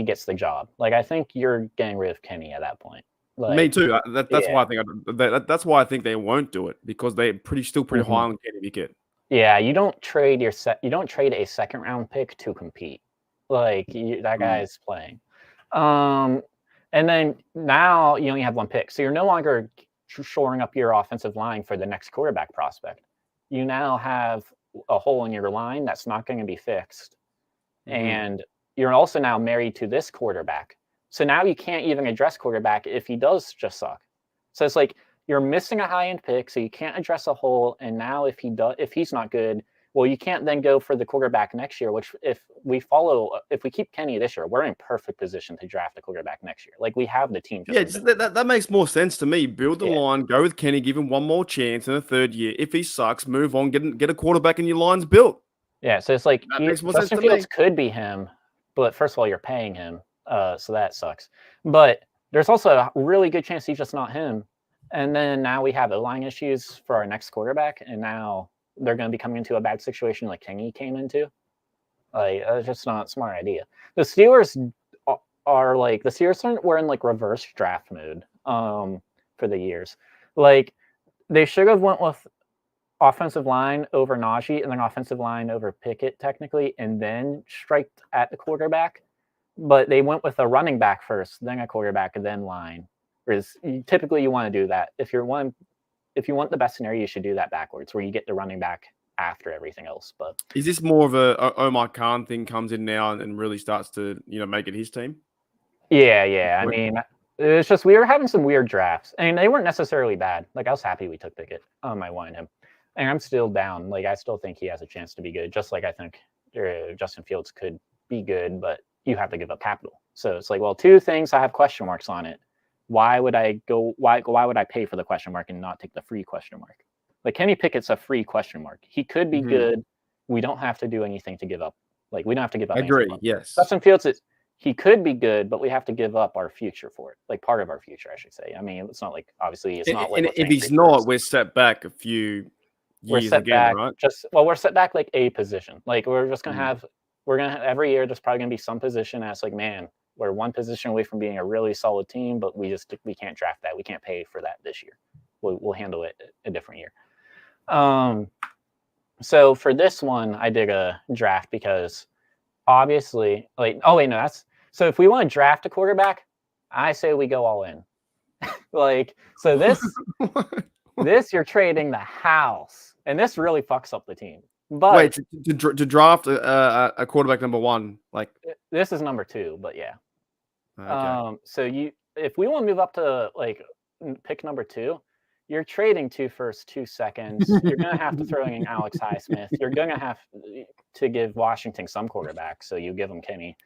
gets the job. Like I think you're getting rid of Kenny at that point. Like, me too. That's why I think that's why I think they won't do it because they're still pretty high on Kenny Pickett. Yeah, you don't trade a 2nd round pick to compete. Like that guy's playing. And then now you only have 1 pick, so you're no longer shoring up your offensive line for the next quarterback prospect. You now have a hole in your line that's not going to be fixed. And you're also now married to this quarterback. So now you can't even address quarterback if he does just suck. So it's like you're missing a high-end pick, so you can't address a hole. And now if he's not good, well, you can't then go for the quarterback next year, which if we keep Kenny this year, we're in perfect position to draft a quarterback next year. Like we have the team. That makes more sense to me. Build the line, go with Kenny, give him 1 more chance in the 3rd year. If he sucks, move on, get a quarterback and your line's built. Yeah, so it's like Justin Fields could be him, but first of all, you're paying him, so that sucks. But there's also a really good chance he's just not him. And then now we have O-line issues for our next quarterback, and now they're going to be coming into a bad situation like Kenny came into. Like, that's just not a smart idea. The Steelers were in like reverse draft mode for the years. Like, they should have went with offensive line over Najee and then offensive line over Pickett technically, and then striked at the quarterback. but they went with a running back first, then a quarterback, and then line. Whereas typically you want to do that. If you want the best scenario, you should do that backwards, where you get the running back after everything else. But is this more of a Omar Khan thing? Comes in now and really starts to make it his team. Yeah. I mean, it's just we were having some weird drafts, and they weren't necessarily bad. Like I was happy we took Pickett. I wanted him, and I'm still down. Like I still think he has a chance to be good, just like I think Justin Fields could be good, but you have to give up capital. So it's like, well, two things I have question marks on it. Why would I would I pay for the question mark and not take the free question mark? Like Kenny Pickett's a free question mark. He could be good. We don't have to do anything to give up. Like we don't have to give up. I agree. Yes. Justin Fields he could be good, but we have to give up our future for it. Like part of our future, I should say. I mean, it's not like obviously it's not. And if he's not, we're set back a few years again, right? We're set back like a position. Like we're just gonna have every year. There's probably gonna be some position that's like, man, we're one position away from being a really solid team, but we can't draft that. We can't pay for that this year. We'll handle it a different year. So for this one, I did a draft because obviously, so if we want to draft a quarterback, I say we go all in. So this you're trading the house, and this really fucks up the team. But wait, to draft a quarterback number one, like this is number two, but yeah. Okay. So if we want to move up to like pick number two, you're trading 2 firsts, 2 seconds. You're gonna have to throw in Alex Highsmith. You're gonna have to give Washington some quarterback, so you give them Kenny.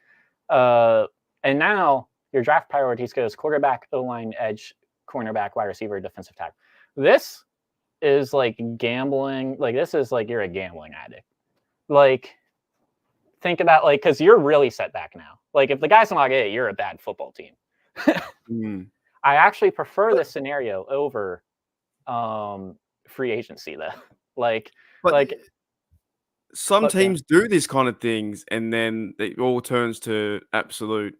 And now your draft priorities goes quarterback, O-line, edge, cornerback, wide receiver, defensive tackle. This is like gambling. Like this is like you're a gambling addict. Like think about because you're really set back now. Like if the guy's not it, you're a bad football team. I actually prefer this scenario over free agency though. Some teams do this kind of things and then it all turns to absolute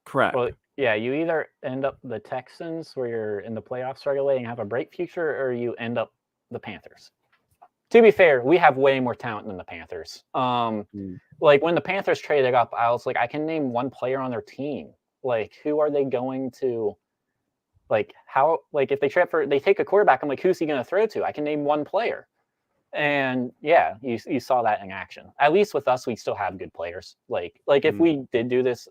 crap. Well, yeah, you either end up the Texans where you're in the playoffs right away and have a bright future, or you end up the Panthers. To be fair, we have way more talent than the Panthers. Like when the Panthers traded up, I was like, I can name one player on their team. Like, who are they going to? Like, how? Like, if they take a quarterback, I'm like, who's he going to throw to? I can name one player. And yeah, you saw that in action. At least with us, we still have good players. Like if we did do this,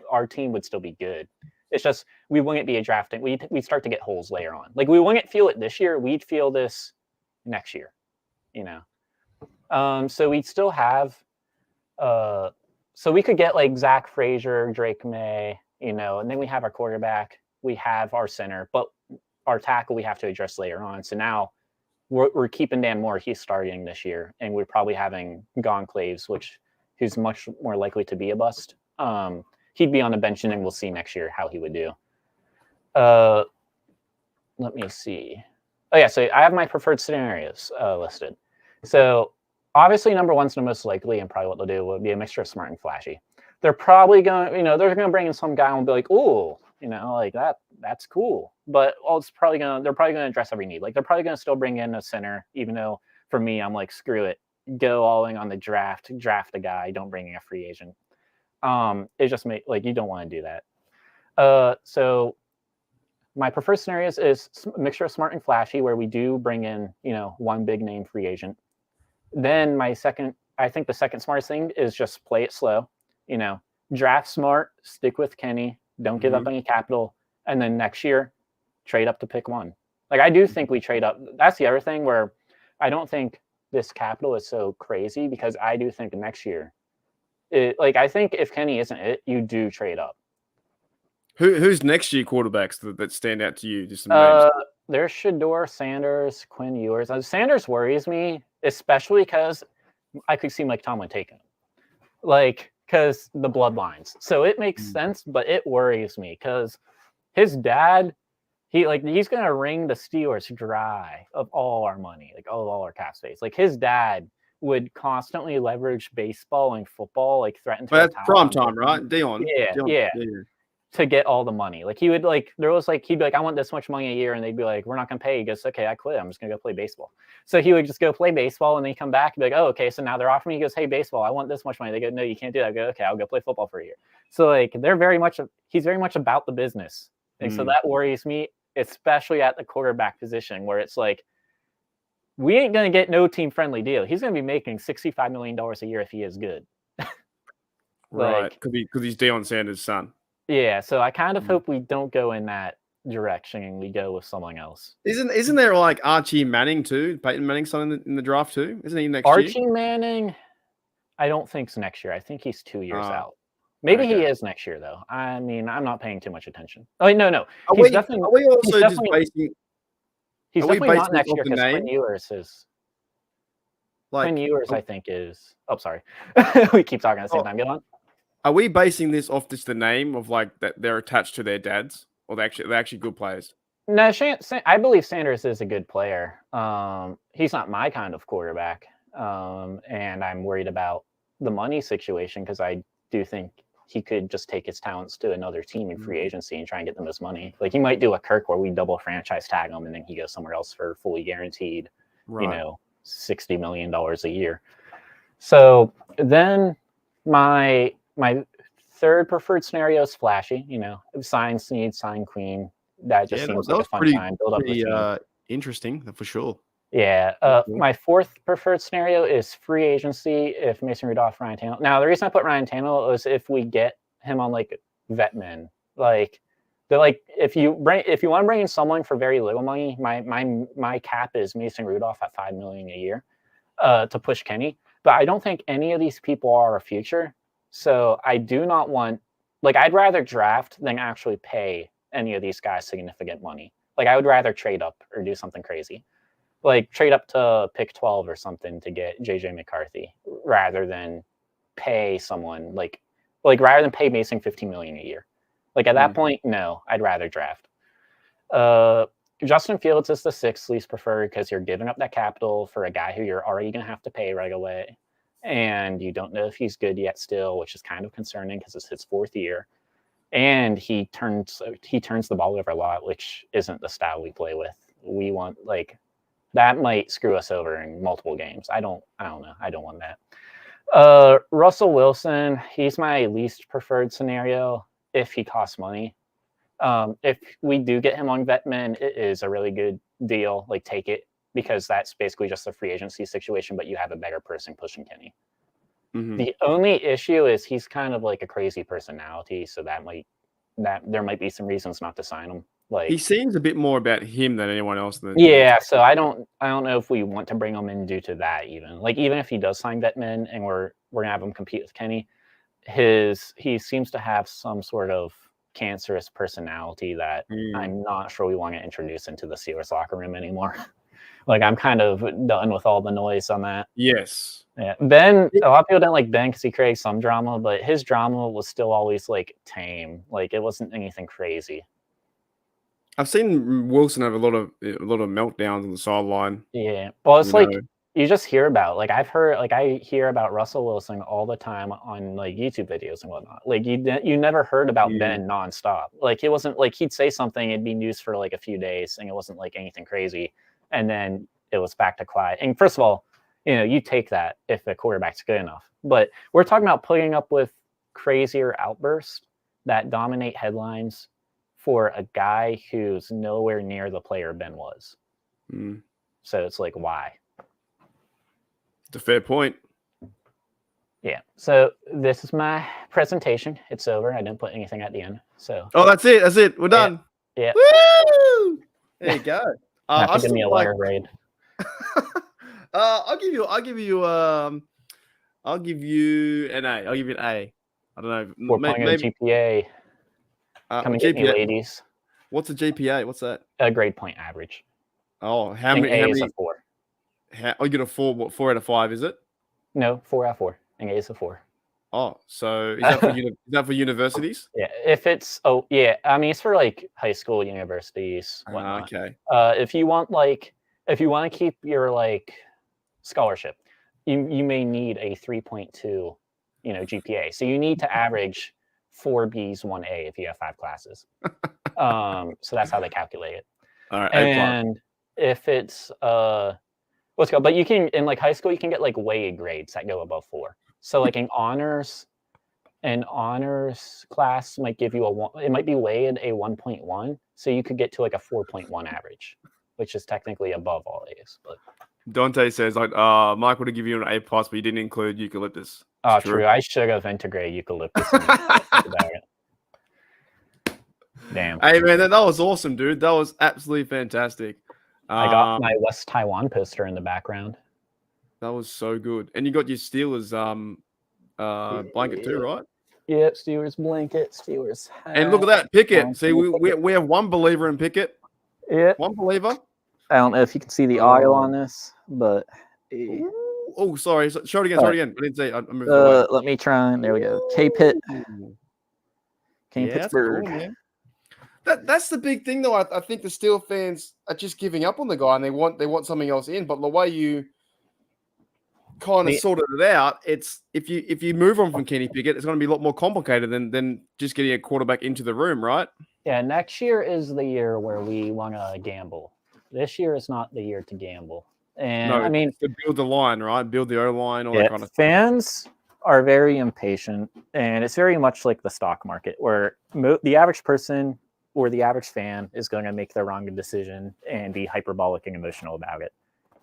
our team would still be good. It's just we wouldn't be a drafting. We start to get holes later on. Like we wouldn't feel it this year. We'd feel this next year. So we'd still have. So we could get like Zach Frazier, Drake May, and then we have our quarterback. We have our center, but our tackle we have to address later on. So now we're keeping Dan Moore. He's starting this year, and we're probably having Gonclaves, who's much more likely to be a bust. He'd be on the bench, and then we'll see next year how he would do. Let me see. Oh yeah, so I have my preferred scenarios listed. So obviously, number one's the most likely, and probably what they'll do will be a mixture of smart and flashy. They're probably going, they're going to bring in some guy and be like, "Ooh, like that's cool." But they're probably going to address every need. Like they're probably going to still bring in a center, even though for me, I'm like, screw it, go all in on the draft a guy, don't bring in a free agent. It just you don't want to do that. So my preferred scenarios is a mixture of smart and flashy, where we do bring in, one big name free agent. Then I think the second smartest thing is just play it slow, draft smart, stick with Kenny, don't give up any capital. And then next year, trade up to pick one. Like I do think we trade up. That's the other thing where I don't think this capital is so crazy, because I do think next year, I think if Kenny isn't it, you do trade up. Who's next year quarterbacks that stand out to you? Just some names. There's Shedeur Sanders, Quinn Ewers. Sanders worries me, especially because I could see Mike Tomlin taking him, because the bloodlines. So it makes sense, but it worries me because his dad, he's gonna wring the Steelers dry of all our money, all our cap space. His dad would constantly leverage baseball and football, threaten to. But that's prime time, right? Dion. Yeah. to get all the money. Like he would like there was like he'd be like, I want this much money a year, and they'd be like, we're not gonna pay. He goes, okay, I quit. I'm just gonna go play baseball. So he would just go play baseball, and then he'd come back and be like, oh, okay, so now they're offering me. He goes, hey, baseball, I want this much money. They go, no, you can't do that. I go, okay, I'll go play football for a year. So like he's very much about the business, and so that worries me, especially at the quarterback position where it's like we ain't gonna get no team friendly deal. He's gonna be making $65 million a year if he is good. Right, because he's Deion Sanders' son. Yeah, so I kind of hope we don't go in that direction and we go with someone else. Isn't there like Archie Manning too? Peyton Manning's son in the draft too? Isn't he next year? Archie Manning, I don't think so next year. I think he's 2 years out. Maybe he is next year though. I mean, I'm not paying too much attention. Oh no. He's definitely not next year because Quinn Ewers is. Quinn Ewers, I think, is. Oh, sorry. We keep talking at the same time. Go on. Are we basing this off just the name of like that they're attached to their dads, or they're actually good players? No, I believe Sanders is a good player. He's not my kind of quarterback, and I'm worried about the money situation because I do think he could just take his talents to another team in free agency and try and get the most money. Like he might do a Kirk where we double franchise tag him and then he goes somewhere else for fully guaranteed, $60 million a year. So then my third preferred scenario is flashy, sign Snead, sign Queen. That just seems like a fun time. Build up the team. Interesting for sure. Yeah. My fourth preferred scenario is free agency if Mason Rudolph, Ryan Tannehill. Now, the reason I put Ryan Tannehill is if we get him on like vet men. Like they're like if you want to bring in someone for very little money, my cap is Mason Rudolph at $5 million a year to push Kenny. But I don't think any of these people are a future. So I do not want I'd rather draft than actually pay any of these guys significant money. Like I would rather trade up or do something crazy. Like trade up to pick 12 or something to get JJ McCarthy rather than pay someone rather than pay Mason $15 million a year. Like at that point, no, I'd rather draft. Justin Fields is the sixth least preferred because you're giving up that capital for a guy who you're already going to have to pay right away. And you don't know if he's good yet still, which is kind of concerning because it's his fourth year. And he turns the ball over a lot, which isn't the style we play with. We want that might screw us over in multiple games. I don't know. I don't want that. Russell Wilson, he's my least preferred scenario if he costs money. If we do get him on Vetman, it is a really good deal. Like take it because that's basically just a free agency situation, but you have a better person pushing Kenny. The only issue is he's kind of like a crazy personality, so there might be some reasons not to sign him. Like he seems a bit more about him than anyone else. So I don't know if we want to bring him in due to that. Even if he does sign Vetman and we're gonna have him compete with Kenny, he seems to have some sort of cancerous personality that I'm not sure we want to introduce into the Steelers locker room anymore. I'm kind of done with all the noise on that. Yes. Yeah. Ben, a lot of people didn't like Ben because he created some drama, but his drama was still always tame. It wasn't anything crazy. I've seen Wilson have a lot of meltdowns on the sideline. Yeah. Well, it's you just hear about I hear about Russell Wilson all the time on YouTube videos and whatnot. You never heard about Ben nonstop. It wasn't he'd say something, it'd be news for a few days, and it wasn't anything crazy, and then it was back to quiet. And first of all, you take that if the quarterback's good enough. But we're talking about putting up with crazier outbursts that dominate headlines for a guy who's nowhere near the player Ben was. So it's why? It's a fair point. Yeah. So this is my presentation. It's over. I didn't put anything at the end. So. Oh, that's it. That's it. We're done. Yeah. Woo! There you go. Have to give me a letter grade. I'll give you an A. I'll give you an A. I don't know. Maybe GPA. Come and get me, ladies. What's a GPA? What's that? A grade point average. Oh, how many? A is a 4. You get a 4. What, 4 out of 5? Is it? No, 4 out of 4. And A is a 4. Oh, so is that for universities? Yeah. If it's it's for high school, universities. Whatnot. Okay. If you want to keep your scholarship, you may need a 3.2 GPA. So you need to average 4 Bs, 1 A if you have 5 classes. So that's how they calculate it. All right, And if it's let's go. But you can in like high school, you can get like weighted grades that go above 4. So like an honors class might give you it might be weighted a 1.1, so you could get to like a 4.1 average, which is technically above all A's. But Dante says like, Michael to give you an A+, but you didn't include eucalyptus. Oh, true. I should have integrated eucalyptus. About it. Damn. Hey man, that was awesome, dude. That was absolutely fantastic. I got my West Taiwan poster in the background. That was so good, and you got your Steelers blanket too, right? Yep, Steelers blanket, Steelers hat. And look at that, Pickett. See, we have one believer in Pickett. Yeah, one believer. I don't know if you can see the audio on this, but oh, sorry. Show it again. Show it again. I didn't say. Let me try. There we go. K-Pitt. Pittsburgh. Cool, that's the big thing, though. I think the Steel fans are just giving up on the guy, and they want something else in. But the way you kind of sorted it out, it's if you move on from Kenny Pickett, it's going to be a lot more complicated than just getting a quarterback into the room, right? Yeah, next year is the year where we want to gamble. This year is not the year to gamble. And no, I mean, to build the line, right? Build the O-line, all that kind of stuff. Fans are very impatient, and it's very much like the stock market, where the average person or the average fan is going to make the wrong decision and be hyperbolic and emotional about it.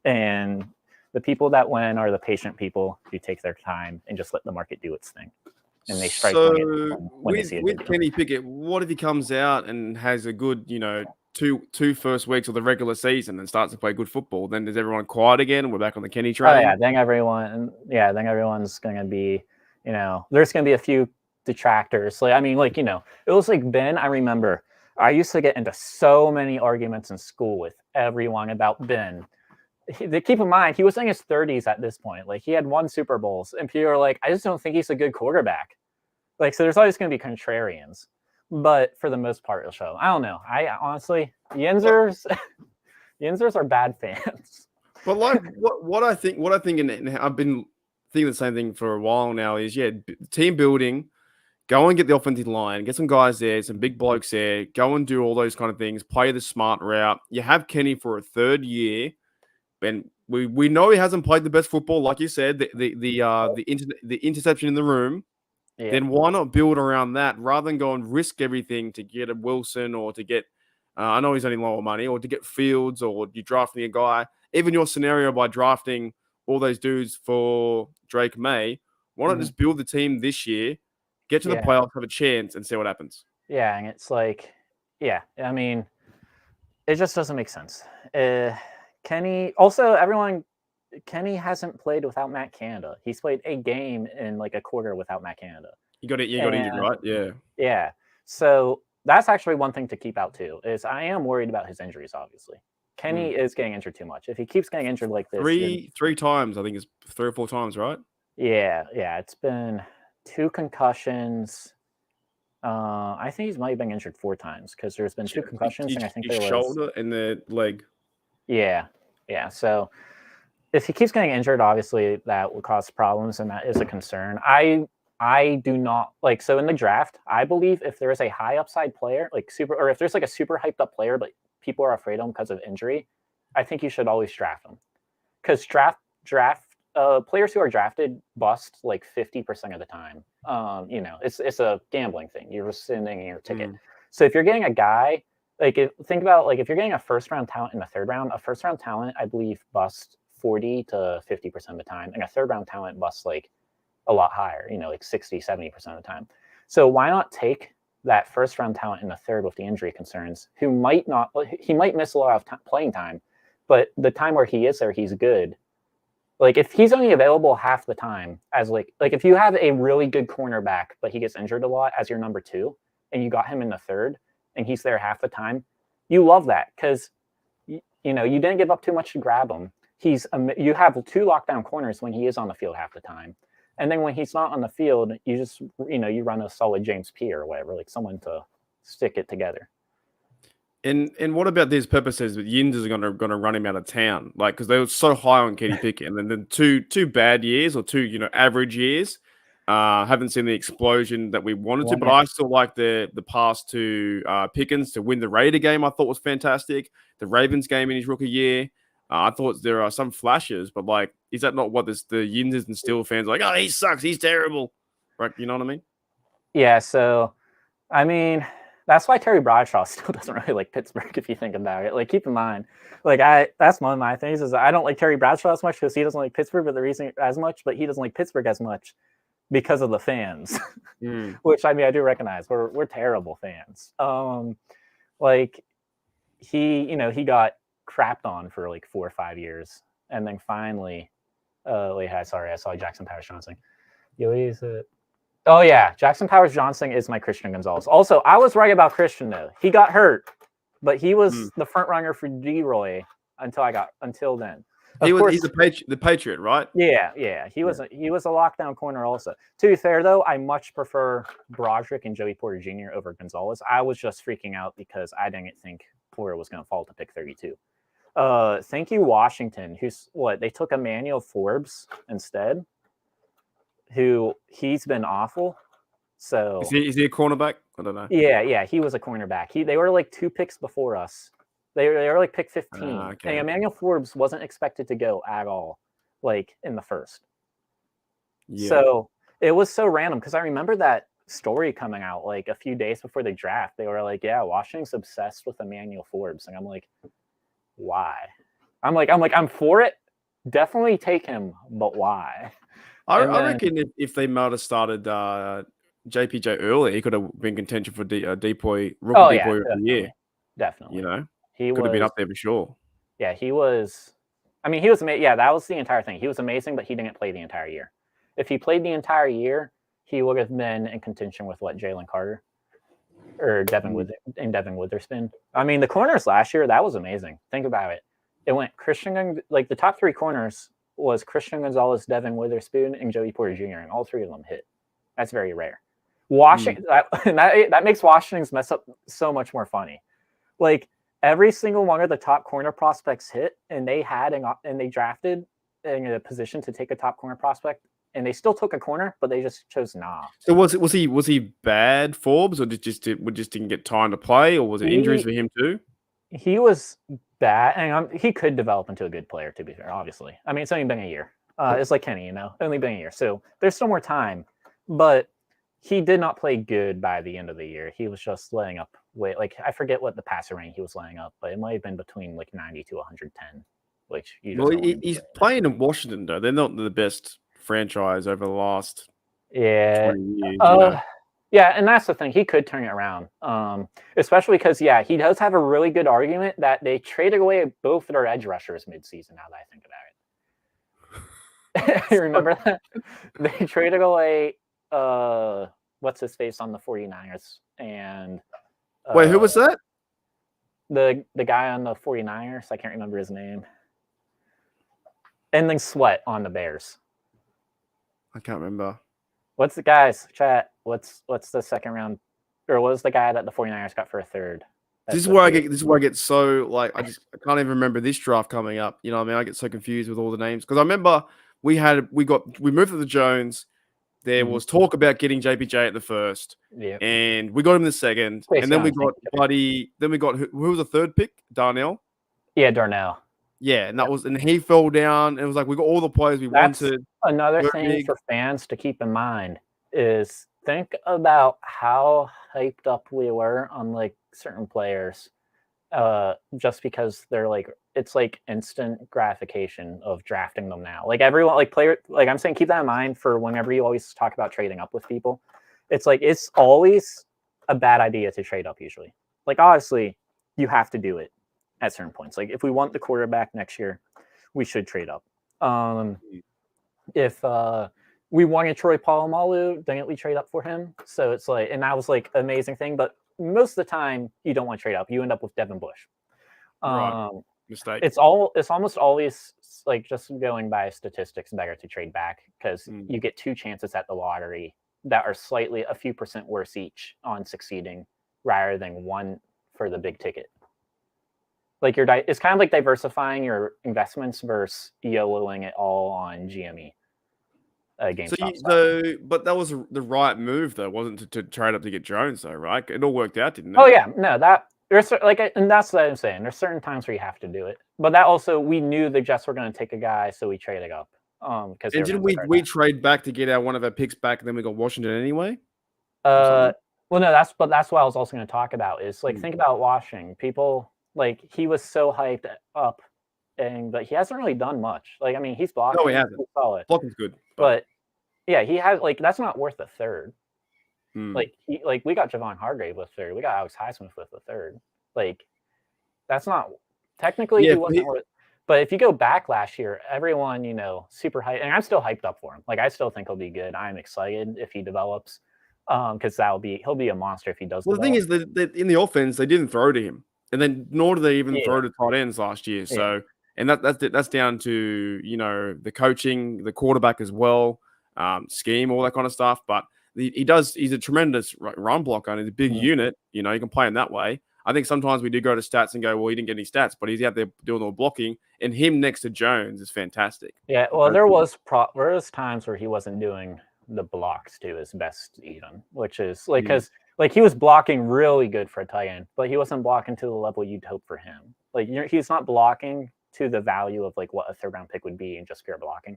And the people that win are the patient people who take their time and just let the market do its thing. And they strike when they see it. With Kenny Pickett, what if he comes out and has a good, two first weeks of the regular season and starts to play good football? Then is everyone quiet again? We're back on the Kenny train. Oh yeah, then everyone's going to be, there's going to be a few detractors. Like, I mean, like, it was like Ben. I remember I used to get into so many arguments in school with everyone about Ben. Keep in mind, he was in his 30s at this point. Like, he had won Super Bowls, and people are like, I just don't think he's a good quarterback. Like, so there's always going to be contrarians, but for the most part, it'll show. I don't know. I honestly, Yinzers are bad fans. But like, what I think, and I've been thinking the same thing for a while now is, team building. Go and get the offensive line, get some guys there, some big blokes there. Go and do all those kind of things. Play the smart route. You have Kenny for a third year. And we know he hasn't played the best football, like you said, the interception in the room. Yeah. Then why not build around that rather than go and risk everything to get a Wilson or to get, I know he's only lower money, or to get Fields, or you drafting a guy. Even your scenario by drafting all those dudes for Drake May, why not just build the team this year, get to the playoffs, have a chance, and see what happens? Yeah, and it's like, I mean, it just doesn't make sense. Kenny hasn't played without Matt Canada. He's played a game in like a quarter without Matt Canada. You got injured, right? Yeah. Yeah. So that's actually one thing to keep out too, is I am worried about his injuries, obviously. Kenny is getting injured too much. If he keeps getting injured like this. Three times, I think it's 3 or 4 times, right? Yeah. It's been 2 concussions. I think he's might have been injured 4 times because there's been 2 concussions, and I think there was shoulder and the leg. Yeah. So if he keeps getting injured, obviously that will cause problems, and that is a concern. I do not like, so in the draft, I believe if there is a high upside player, like if there's like a super hyped up player, but people are afraid of him because of injury, I think you should always draft him. Because draft players who are drafted bust like 50% of the time. It's a gambling thing. You're rescinding your ticket. So if you're getting a guy, think about if you're getting a first round talent in the third round, a first round talent, I believe, busts 40 to 50% of the time, and a third round talent busts like a lot higher, like 60, 70% of the time. So why not take that first round talent in the third with the injury concerns, he might miss a lot of playing time, but the time where he is there, he's good. Like, if he's only available half the time, as like if you have a really good cornerback, but he gets injured a lot as your number 2, and you got him in the third, and he's there half the time, you love that because, you didn't give up too much to grab him. You have 2 lockdown corners when he is on the field half the time. And then when he's not on the field, you just, you run a solid James P or whatever, like someone to stick it together. And what about these purposes that Yins is going to run him out of town? Like, because they were so high on Kenny Pickett, and then 2 bad years or 2, average years. Haven't seen the explosion that we wanted to, One but I still like the pass to Pickens to win the Raider game. I thought was fantastic. The Ravens game in his rookie year. I thought there are some flashes, but like, is that not what the Yinzers and Steel fans are like? Oh, he sucks. He's terrible. Right? You know what I mean? Yeah. So, I mean, that's why Terry Bradshaw still doesn't really like Pittsburgh. If you think about it, like keep in mind, like that's one of my things is I don't like Terry Bradshaw as much because he doesn't like Pittsburgh, but the reason as much, but he doesn't like Pittsburgh as much because of the fans, which I mean I do recognize we're terrible fans. Like he got crapped on for like 4 or 5 years, and then finally, sorry, I saw Jackson Powers Johnson. Yuly is it? Oh yeah, Jackson Powers Johnson is my Christian Gonzalez. Also, I was right about Christian though. He got hurt, but he was the front runner for D-Roy until then. He's the Patriot, right? Yeah. He was a lockdown corner also. To be fair though, I much prefer Broderick and Joey Porter Jr. over Gonzalez. I was just freaking out because I didn't think Porter was going to fall to pick 32. Thank you, Washington. They took Emmanuel Forbes instead, who he's been awful. So is he a cornerback? I don't know. Yeah, he was a cornerback. They were like 2 picks before us. They were like pick 15. Okay. And Emmanuel Forbes wasn't expected to go at all, like in the first. Yeah. So it was so random because I remember that story coming out like a few days before the draft. They were like, yeah, Washington's obsessed with Emmanuel Forbes. And I'm like, why? I'm for it. Definitely take him, but why? I reckon if they might have started JPJ early, he could have been contention for rookie depoy of the year. Definitely. You know, he could have been up there for sure. Yeah, he was. I mean, he was amazing. Yeah, that was the entire thing. He was amazing, but he didn't play the entire year. If he played the entire year, he would have been in contention with Jalen Carter or Devin Witherspoon. I mean, the corners last year, that was amazing. Think about it. It went the top 3 corners was Christian Gonzalez, Devin Witherspoon, and Joey Porter Jr., and all 3 of them hit. That's very rare. Washington, that makes Washington's mess up so much more funny. Like, every single one of the top corner prospects hit, and they drafted in a position to take a top corner prospect, and they still took a corner, but they just chose nah. So was he bad, Forbes, or just didn't get time to play, or was it injuries for him too? He was bad, and he could develop into a good player. To be fair, obviously, I mean it's only been a year. It's like Kenny, only been a year, so there's still more time. But he did not play good by the end of the year. He was just laying up I forget what the passer rank he was laying up, but it might have been between like 90 to 110. Which he's playing in Washington though. They're not the best franchise over the last 20 years. Yeah, and that's the thing. He could turn it around, especially because he does have a really good argument that they traded away both of their edge rushers midseason. Now that I think about it, you remember that they traded away what's his face on the 49ers and wait, who was that? The guy on the 49ers. I can't remember his name. And then Sweat on the Bears. I can't remember. What's the guy's chat? What's the second round, or what was the guy that the 49ers got for a third? This is where I get so like I can't even remember this draft coming up. You know what I mean? I get so confused with all the names because I remember we moved to the Jones. There was talk about getting JPJ at the first, and we got him in the second, and then we got Buddy. Then we got who was the third pick? Darnell. Yeah, Darnell. Yeah, and he fell down. It was like we got all the players we wanted. Another thing for fans to keep in mind is think about how hyped up we were on like certain players, just because they're like it's like instant gratification of drafting them now. Like everyone, I'm saying, keep that in mind for whenever you always talk about trading up with people. It's like it's always a bad idea to trade up. Usually, like obviously, you have to do it at certain points. Like if we want the quarterback next year, we should trade up. If we wanted Troy Polamalu, didn't we trade up for him? So it's like, and that was like an amazing thing. But most of the time, you don't want to trade up. You end up with Devin Bush. Right. Mistake. It's almost always like just going by statistics, better to trade back because you get 2 chances at the lottery that are slightly a few percent worse each on succeeding, rather than 1 for the big ticket. Like it's kind of like diversifying your investments versus YOLOing it all on GME. against but that was the right move though, wasn't to trade up to get Jones though, right? It all worked out, didn't it? Oh yeah, no, that there's like, and that's what I'm saying. There's certain times where you have to do it, but that also we knew the Jets were going to take a guy, so we traded up. Because didn't we trade back to get one of our picks back, and then we got Washington anyway? Well, no, that's what I was also going to talk about. Is like think about Washington. People like he was so hyped up, but he hasn't really done much. Like I mean, he's blocking. No, he hasn't. He's solid. Blocking's good, but yeah, he has like that's not worth a third. Hmm. Like we got Javon Hargrave with third. We got Alex Highsmith with a third. Like that's not technically he wasn't worth. But if you go back last year, everyone super hyped, and I'm still hyped up for him. Like I still think he'll be good. I'm excited if he develops, because he'll be a monster if he does. Well, develop. the thing is that in the offense they didn't throw to him, and then nor did they even throw to tight ends last year. So and that's down to the coaching, the quarterback as well, scheme, all that kind of stuff. But he's a tremendous run blocker and he's a big unit. You can play him that way. I think sometimes we do go to stats and go, well, he didn't get any stats, but he's out there doing all the blocking, and him next to Jones is fantastic. Yeah, well, there was times where he wasn't doing the blocks to his best even, which is like because he was blocking really good for a tight end, but he wasn't blocking to the level you'd hope for him. Like he's not blocking to the value of like what a third round pick would be in just pure blocking.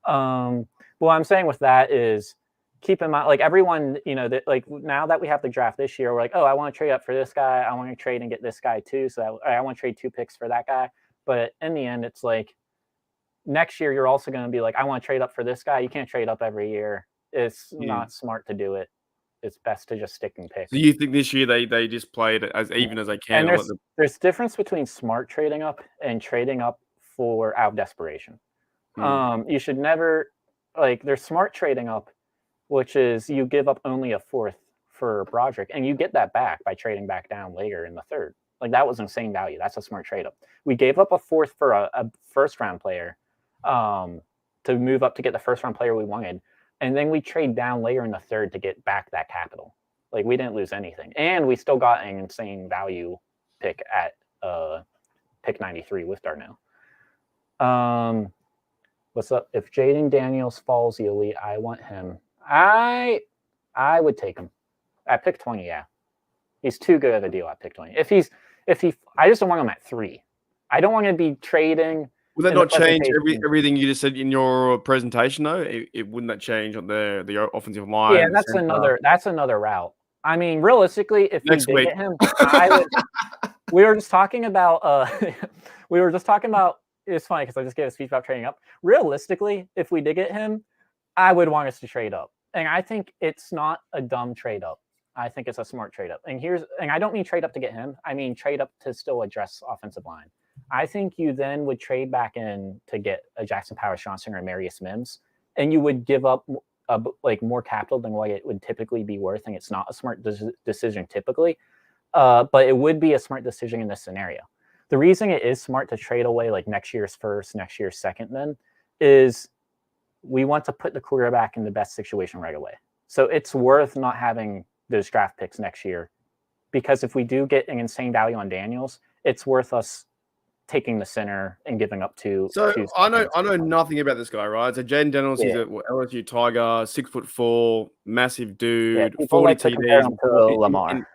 What I'm saying with that is keep in mind, like everyone, that like now that we have the draft this year, we're like, oh, I want to trade up for this guy. I want to trade and get this guy too. So I want to trade 2 picks for that guy. But in the end, it's like next year, you're also going to be like, I want to trade up for this guy. You can't trade up every year. It's not smart to do it. It's best to just stick and pick. So you think this year they just played it as even as they can? And there's difference between smart trading up and trading up for out of desperation. You should never there's smart trading up, which is you give up only a 4th for Broderick, and you get that back by trading back down later in the 3rd. Like that was insane value. That's a smart trade up. We gave up a 4th for a first round player to move up to get the first round player we wanted, and then we trade down later in the 3rd to get back that capital. Like we didn't lose anything, and we still got an insane value pick at pick 93 with Darnell. What's up? If Jaden Daniels falls Yuly, I want him. I would take him at pick 20. Yeah, he's too good of a deal at pick 20. I just don't want him at 3. I don't want to be trading. Would that not change everything you just said in your presentation though? It wouldn't that change on the offensive line? Yeah, that's another route. I mean, realistically, if we did get him, we were just talking about. It's funny because I just gave a speech about trading up. Realistically, if we did get him, I would want us to trade up. And I think it's not a dumb trade up. I think it's a smart trade up. And I don't mean trade up to get him. I mean trade up to still address offensive line. I think you then would trade back in to get a Jackson Powers Johnson or Marius Mims, and you would give up more capital than what it would typically be worth. And it's not a smart decision typically, but it would be a smart decision in this scenario. The reason it is smart to trade away like next year's 1st, next year's 2nd, then is we want to put the quarterback in the best situation right away. So it's worth not having those draft picks next year, because if we do get an insane value on Daniels, it's worth us taking the center and giving up to. So I know nothing about this guy, right? So Jaden Daniels, he's a LSU Tiger, 6'4", massive dude, 40 TDs. Lamar.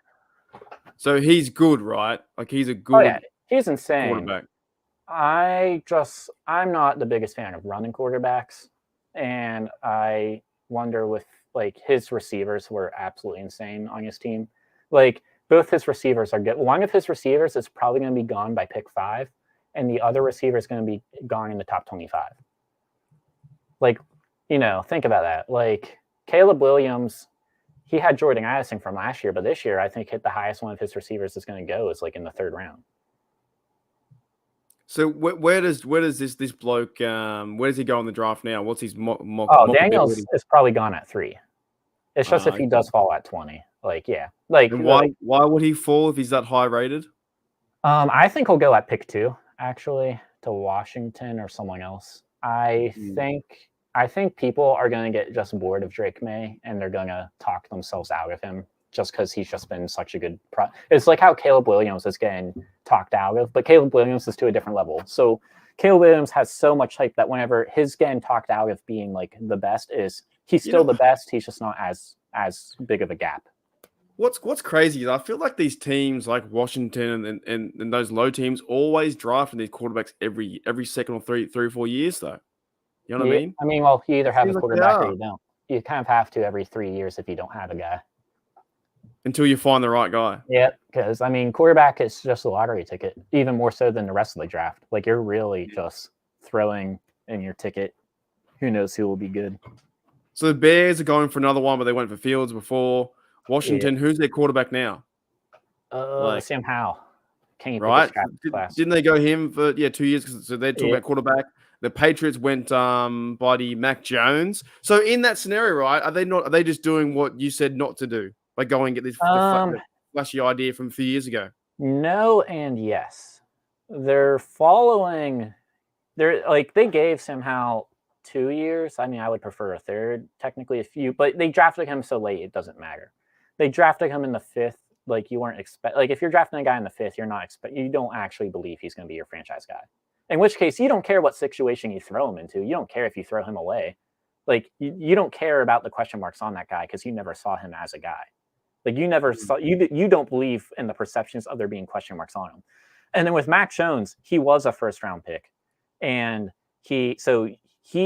So he's good, right? Like he's a good. Oh, yeah. He's insane. Quarterback. I'm not the biggest fan of running quarterbacks, and I wonder with his receivers were absolutely insane on his team. Like both his receivers are good. One of his receivers is probably going to be gone by pick 5, and the other receiver is going to be gone in the top 25. Think about that. Like Caleb Williams, he had Jordan Addison from last year, but this year I think the highest one of his receivers is going to go is in the 3rd round. So where does this bloke where does he go in the draft now? What's his Daniels is probably gone at 3. It's just if he does fall at 20. Why would he fall if he's that high rated? I think he'll go at pick 2 actually to Washington or someone else. I think people are going to get just bored of Drake May and they're going to talk themselves out of him just because he's just been such a good it's like how Caleb Williams is getting talked out of, but Caleb Williams is to a different level. So Caleb Williams has so much hype that whenever his getting talked out of being like the best is he's still the best. He's just not as big of a gap. What's crazy is I feel like these teams like Washington and those low teams always drafting these quarterbacks every second or three or 4 years though. You know what I mean? I mean, well, you either have a quarterback like or you don't. You kind of have to every 3 years if you don't have a guy. Until you find the right guy. Yeah, because I mean, quarterback is just a lottery ticket, even more so than the rest of the draft. Like you're really just throwing in your ticket. Who knows who will be good? So the Bears are going for another one, but they went for Fields before. Washington, who's their quarterback now? Sam Howell. Can you right? class? Didn't they go him for 2 years? So they're talking about quarterback. The Patriots went by Mac Jones. So in that scenario, right? Are they just doing what you said not to do? Like go and get this flashy idea from a few years ago? No and yes. They're following. They gave Sam Howell 2 years. I mean, I would prefer a third, technically a few, but they drafted him so late it doesn't matter. They drafted him in the 5th. Like you weren't if you're drafting a guy in the 5th, you don't actually believe he's going to be your franchise guy. In which case, you don't care what situation you throw him into. You don't care if you throw him away. Like you don't care about the question marks on that guy because you never saw him as a guy. Like you never saw you don't believe in the perceptions of there being question marks on him. And then with Mac Jones, he was a first round pick, and he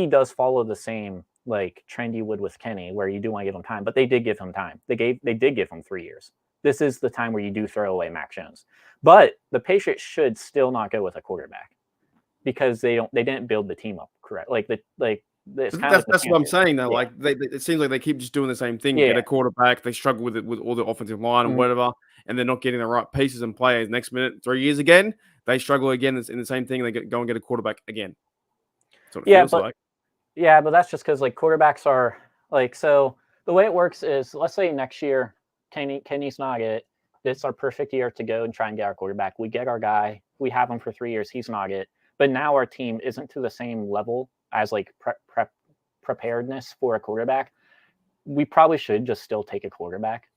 does follow the same like trend you would with Kenny, where you do want to give him time, but they did give him time. They did give him 3 years. This is the time where you do throw away Mac Jones, but the Patriots should still not go with a quarterback because they didn't build the team up correct. That's what I'm saying though. Yeah. Like it seems like they keep just doing the same thing. Yeah. Get a quarterback, they struggle with it with all the offensive line and whatever, and they're not getting the right pieces and players. Next minute, 3 years again, they struggle again in the same thing. They go and get a quarterback again. That's what it feels like. Yeah, but that's just because like quarterbacks are like so. The way it works is, let's say next year, Kenny's not it. It's our perfect year to go and try and get our quarterback. We get our guy. We have him for 3 years. He's not it. But now our team isn't to the same level as like preparedness for a quarterback. We probably should just still take a quarterback,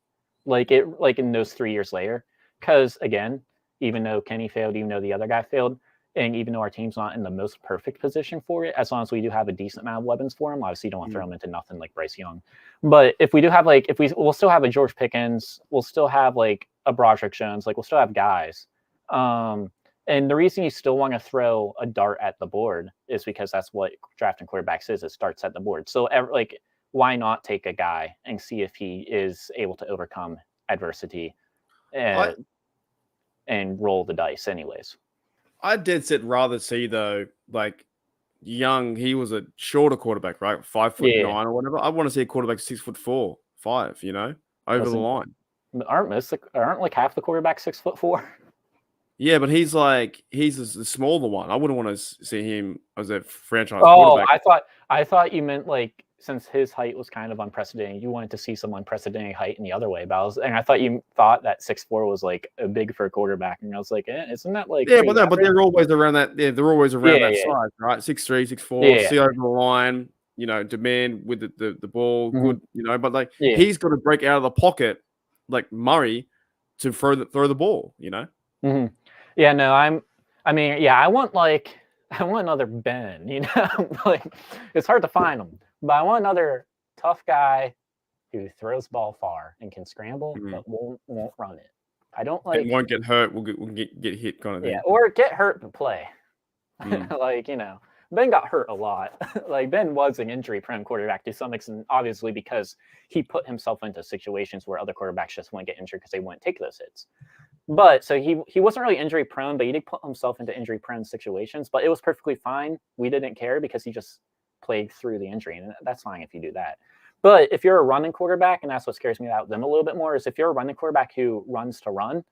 like in those 3 years later. Because again, even though Kenny failed, even though the other guy failed, and even though our team's not in the most perfect position for it, as long as we do have a decent amount of weapons for him, obviously you don't want to throw him into nothing like Bryce Young. But if we do have we'll still have a George Pickens, we'll still have like a Broderick Jones, like we'll still have guys. And the reason you still want to throw a dart at the board is because that's what drafting quarterbacks is. It starts at the board. So why not take a guy and see if he is able to overcome adversity and roll the dice anyways. I dead set rather see though, like Young, he was a shorter quarterback, right? 5'9" or whatever. I want to see a quarterback 6'4", 5, over the line. Aren't like half the quarterbacks 6'4"? Yeah, but he's the smaller one. I wouldn't want to see him as a franchise quarterback. I thought you meant like since his height was kind of unprecedented, you wanted to see some unprecedented height in the other way. But I thought you thought that 6'4" was like a big for a quarterback, and I was like, isn't that like? Yeah, but they're always around that. Yeah, they're always around that size, right? 6'3", 6'4", see over the line. Demand with the ball, good. But he's got to break out of the pocket like Murray to throw the ball. Mm-hmm. Yeah, no, I want another Ben. Like it's hard to find them. But I want another tough guy who throws ball far and can scramble, but won't run it. I don't like. It won't get hurt. We'll get hit kind of thing. Yeah, or get hurt but play. Ben got hurt a lot. Like Ben was an injury-prone quarterback to some extent, obviously because he put himself into situations where other quarterbacks just wouldn't get injured because they wouldn't take those hits. But so he wasn't really injury-prone, but he did put himself into injury-prone situations. But it was perfectly fine. We didn't care because he just played through the injury, and that's fine if you do that. But if you're a running quarterback, and that's what scares me about them a little bit more, is if you're a running quarterback who runs to run,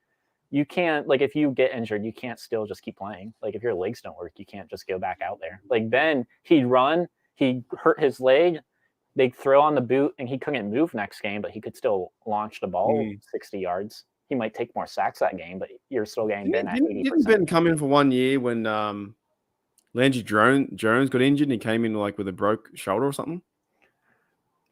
you can't, like if you get injured, you can't still just keep playing. Like if your legs don't work, you can't just go back out there. Like Ben, he'd run, he hurt his leg, they'd throw on the boot, and he couldn't move next game, but he could still launch the ball 60 yards. He might take more sacks that game, but you're still getting Ben at 80%. Didn't Ben come in for 1 year when Landry Jones got injured and he came in like with a broke shoulder or something?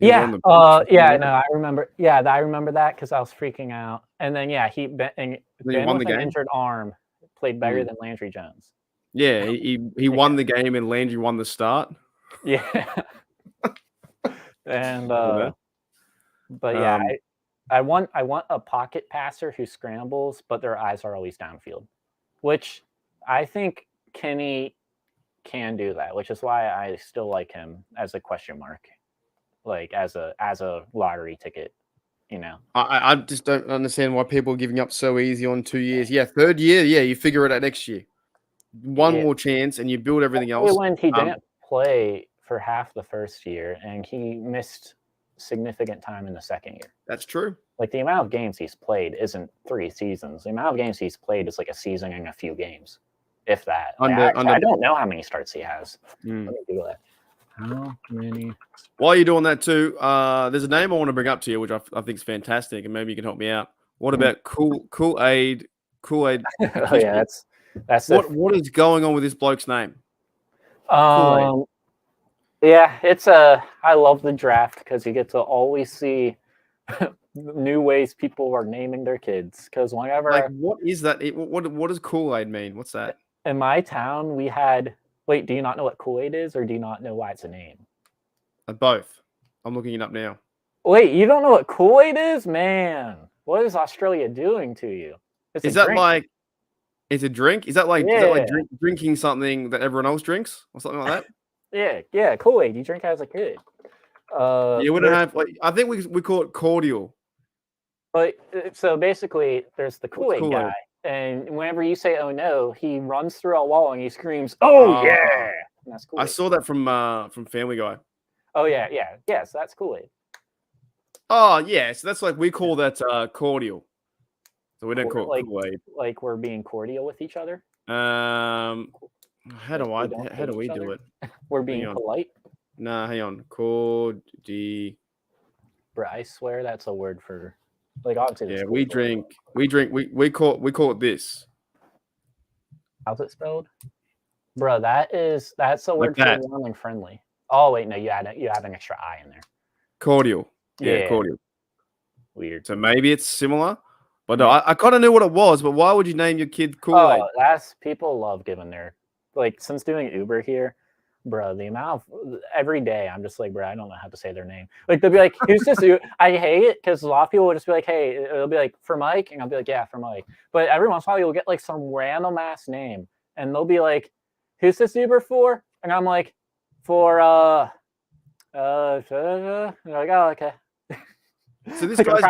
Yeah. won the Yeah. No, I remember. Yeah, I remember that because I was freaking out. And then yeah, Ben won the with an game. injured arm played better than Landry Jones. Yeah, he won the game and Landry won the start. Yeah. And but yeah, Um, I want a pocket passer who scrambles, but their eyes are always downfield, which I think Kenny can do that, which is why I still like him as a question mark, like as a lottery ticket, you know. I just don't understand why people are giving up so easy on 2 years. Yeah, third year, yeah, you figure it out next year. One more chance and you build everything else. When he didn't play for half the first year and he missed significant time in the second year. That's true. Like the amount of games he's played isn't 3 seasons. The amount of games he's played is like a season and a few games, if that. I don't know how many starts he has. Let me do that. How many? While you're doing that too, there's a name I want to bring up to you, which I think is fantastic, and maybe you can help me out. What about Kool-Aid? Oh yeah, that's what is going on with this bloke's name? Yeah, I love the draft because you get to always see new ways people are naming their kids. Because whenever, like, what is that? What does Kool-Aid mean? What's that? In my town, we had. Wait, do you not know what Kool-Aid is, or do you not know why it's a name? Both. I'm looking it up now. Wait, you don't know what Kool-Aid is, man? What is Australia doing to you? Is that like? It's a drink? Is that like drinking something that everyone else drinks or something like that? Yeah, Kool-Aid. You drink as a kid. Yeah, we don't have like I think we call it cordial. But so basically, there's the Kool-Aid guy, and whenever you say "oh no," he runs through a wall and he screams, "Oh yeah!" And that's Kool-Aid. I saw that from Family Guy. Oh yeah. So that's Kool-Aid. Oh yeah, so that's like we call that cordial. So we don't call it Kool-Aid. Like we're being cordial with each other. How do we do it? We're being polite. Nah, hang on. Cordi. Bro, I swear that's a word for like obviously. Yeah, we call it this. How's it spelled? Bro, that's a word for warm and friendly. Oh wait, no, you have an extra I in there. Cordial. Yeah, cordial. Weird. So maybe it's similar. But no, I kind of knew what it was, but why would you name your kid Kool-Aid? Oh, people love giving their, like, since doing Uber here, bro, the amount of, every day, I'm just like, bro, I don't know how to say their name. Like, they'll be like, who's this? I hate it because a lot of people will just be like, hey, it'll be like, for Mike, and I'll be like, yeah, for Mike. But every once in a while, you'll get, like, some random-ass name, and they'll be like, who's this Uber for? And I'm like, for, and they're like, oh, okay. So this guy's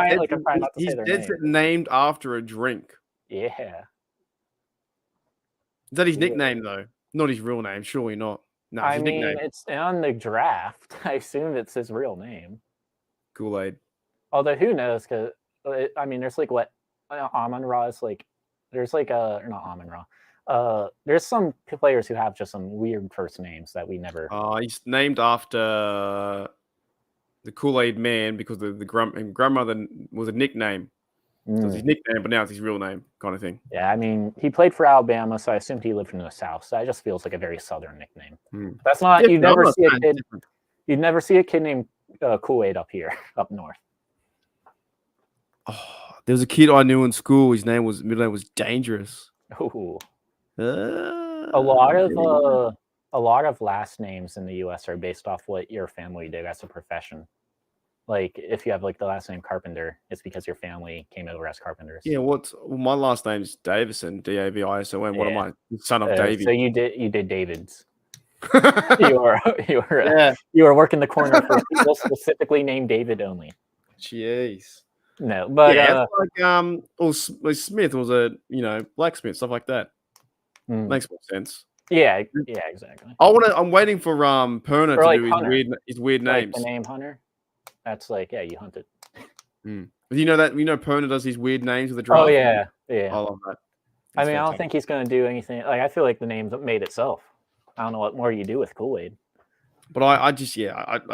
he's named after a drink. Yeah. Is that his nickname though? Not his real name, surely not. No, I mean, it's on the draft. I assume it's his real name. Kool-Aid. Although who knows? Because I mean, there's like what Amon-Ra is like. There's like not Amon-Ra. There's some players who have just some weird first names that we never. He's named after the Kool-Aid Man because the grandmother was a nickname. So it's his nickname, but now it's his real name, kind of thing. Yeah, I mean, he played for Alabama, so I assumed he lived in the South. So that just feels like a very Southern nickname. That's not you'd never see a kid. You'd never see a kid named Kool-Aid up here, up north. Oh, there was a kid I knew in school. His middle name was Dangerous. Ooh. A lot of last names in the U.S. are based off what your family did as a profession. Like if you have like the last name Carpenter, it's because your family came over as carpenters. Yeah, my last name is Davison, Davison. What am I? Son of Davy. So you did David's. you were working the corner for people specifically named David only. Jeez. No, but it's like Smith was a blacksmith, stuff like that. Makes more sense. Yeah, exactly. I'm waiting for Perna to do his weird names. Like the name Hunter. That's like you hunted. You know that Perna does these weird names with the draft. Oh yeah. I love that. I mean, I don't think he's going to do anything. Like I feel like the name made itself. I don't know what more you do with Kool-Aid. But I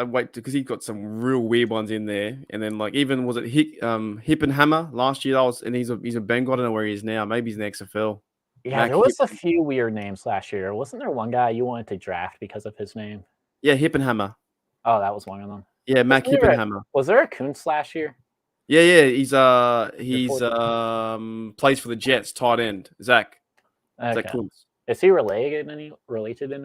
wait because he got some real weird ones in there, and then like even was it Hip and Hammer last year? He's a Bengal. I don't know where he is now. Maybe he's in the XFL. Yeah, there was a few weird names last year. Wasn't there one guy you wanted to draft because of his name? Yeah, Hip and Hammer. Oh, that was one of them. Yeah, Matt Kippenhammer. Was there a Kuntz last year? Yeah. He's plays for the Jets, tight end. Zach Okay. Kuntz. Is he related in any?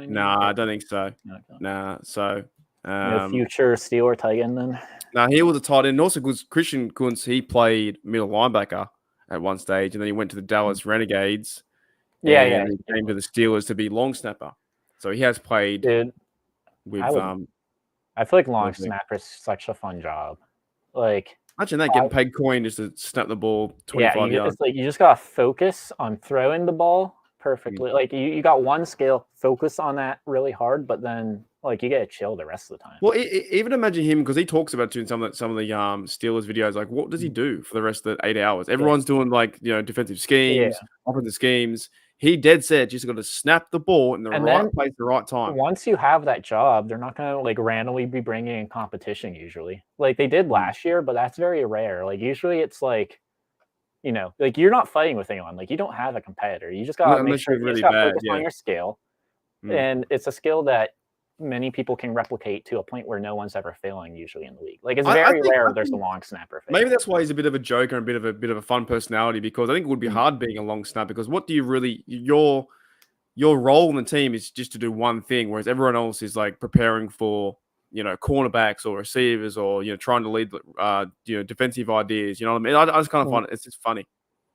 Nah, I don't think so. Okay. Nah, so No future Steeler tight end then. nah, he was a tight end. Also, because Christian Kuntz, he played middle linebacker at one stage, and then he went to the Dallas Renegades. Yeah. He came to the Steelers to be long snapper. So he has played Dude, with I feel like long snapper is such a fun job. Like, imagine that getting paid coin just to snap the ball 25 yards. It's like you just gotta focus on throwing the ball perfectly. Like you got one skill, focus on that really hard, but then like you get to chill the rest of the time. Well, even imagine him, because he talks about too in some of the Steelers videos. Like, what does he do for the rest of the 8 hours? Everyone's doing like defensive schemes, offensive schemes. He dead set just got to snap the ball in the right place, the right time. Once you have that job, they're not gonna like randomly be bringing in competition. Usually, like they did last year, but that's very rare. Like usually, it's like like you're not fighting with anyone. Like you don't have a competitor. You just gotta make sure you focus on your skill, and it's a skill that many people can replicate to a point where no one's ever failing usually in the league. Like it's very rare there's a long snapper. Maybe that's why he's a bit of a joker and a bit of a fun personality, because I think it would be hard being a long snapper, because what do you really your role in the team is just to do one thing, whereas everyone else is like preparing for cornerbacks or receivers, or trying to lead defensive ideas. You know what I mean? I just kind of find it's just funny.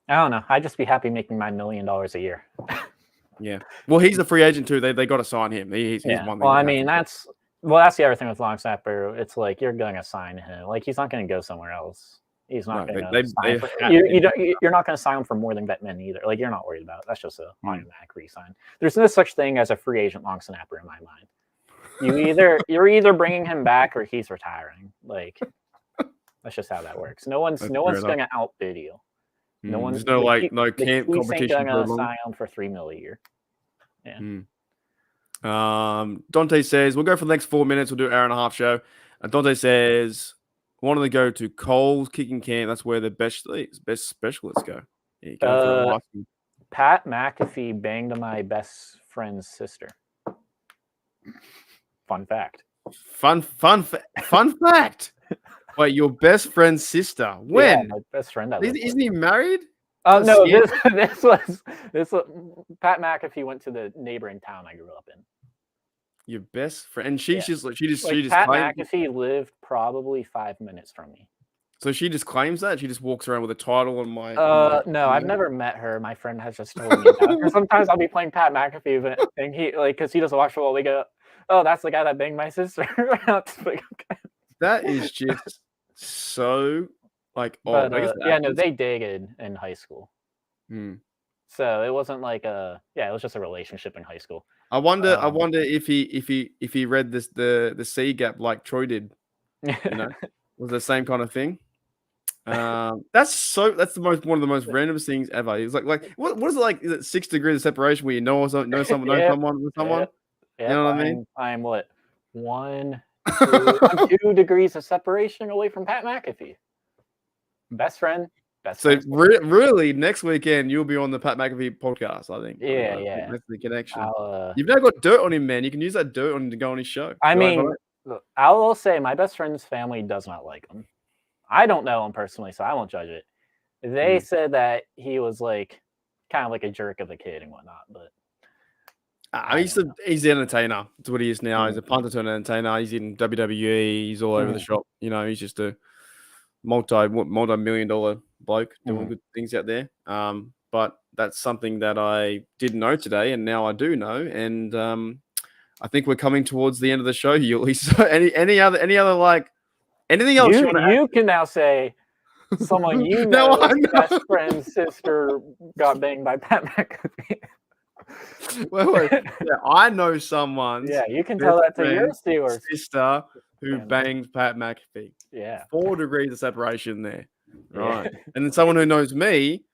I don't know. I'd just be happy making my $1 million a year. Yeah. Well, he's a free agent too. They got to sign him. He's one. Well, I mean, that's the other thing with long snapper. It's like you're going to sign him. Like he's not going to go somewhere else. He's not going to. You're not going to sign him for more than Bettman either. Like you're not worried about it. That's just a automatic re-sign. There's no such thing as a free agent long snapper in my mind. You're either bringing him back or he's retiring. Like that's just how that works. No one's going to outbid you. No one's no camp competition going to sign him for $3 million a year. Yeah. Dante says we'll go for the next 4 minutes. We'll do an hour and a half show. Dante says wanted to go to Cole's kicking camp. That's where the best specialists go. Yeah, go Pat McAfee banged my best friend's sister. Fun fact. Fun fact. Wait, your best friend's sister? When? Yeah, my best friend. Isn't he married? Oh no, this was Pat McAfee went to the neighboring town I grew up in. Your best friend, and she just Pat McAfee lived probably 5 minutes from me. So she just claims that she just walks around with a title on my. No, I've never met her. My friend has just told me that. Sometimes I'll be playing Pat McAfee, and he because he doesn't watch football. We go, oh, that's the guy that banged my sister. Okay. That is just so like odd. They dated in high school. So it wasn't like it was just a relationship in high school. I wonder if he read the C gap like Troy did. Was the same kind of thing. That's one of the most random things ever. It's like what is it like? Is it 6 degrees of separation where you know someone with someone? Yeah, you know what I mean? I'm what 2 degrees of separation away from Pat McAfee. Best friend. So really, next weekend you'll be on the Pat McAfee podcast, I think. Yeah. That's the connection. You've now got dirt on him, man. You can use that dirt to go on his show. I mean, I will say my best friend's family does not like him. I don't know him personally, so I won't judge it. They said that he was like kind of like a jerk of a kid and whatnot, but he's the entertainer. That's what he is now. He's a punter to an entertainer. He's in WWE. He's all over the shop. He's just a multi-million-dollar bloke doing good things out there. But that's something that I didn't know today, and now I do know. And I think we're coming towards the end of the show, Yuly. So any other like anything else you can now say someone his best friend's sister got banged by Pat McAfee. Wait. Yeah, I know someone. Yeah, you can tell that to your Steelers sister who banged Pat McAfee. Yeah, 4 degrees of separation there, right? And then someone who knows me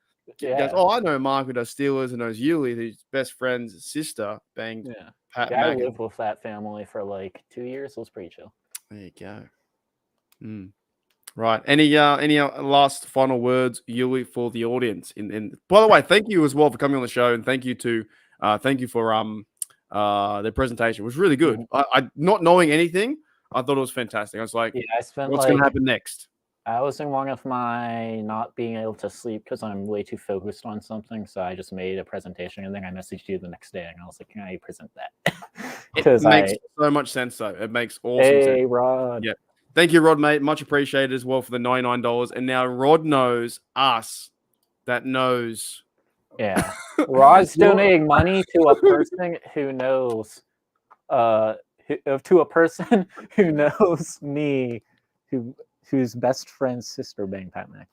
goes, "Oh, I know Mark who does Steelers and knows Yuly, whose best friend's sister banged Pat McAfee." I lived with that family for like 2 years. It was pretty chill. There you go. Right. Any last final words, Yuly, for the audience? By the way, thank you as well for coming on the show, and thank you for their presentation. It was really good. I not knowing anything, I thought it was fantastic. I was like, Yeah, I spent what's going to happen next? I was in one of my not being able to sleep because I'm way too focused on something. So I just made a presentation and then I messaged you the next day and I was like, can I present that? It makes so much sense, though. It makes awesome sense. Rod. Yeah. Thank you, Rod, mate. Much appreciated as well for the $99. And now Rod knows us that knows. Yeah. Rod's donating money to a person who knows, to a person who knows me, whose best friend's sister banged Pat McAfee.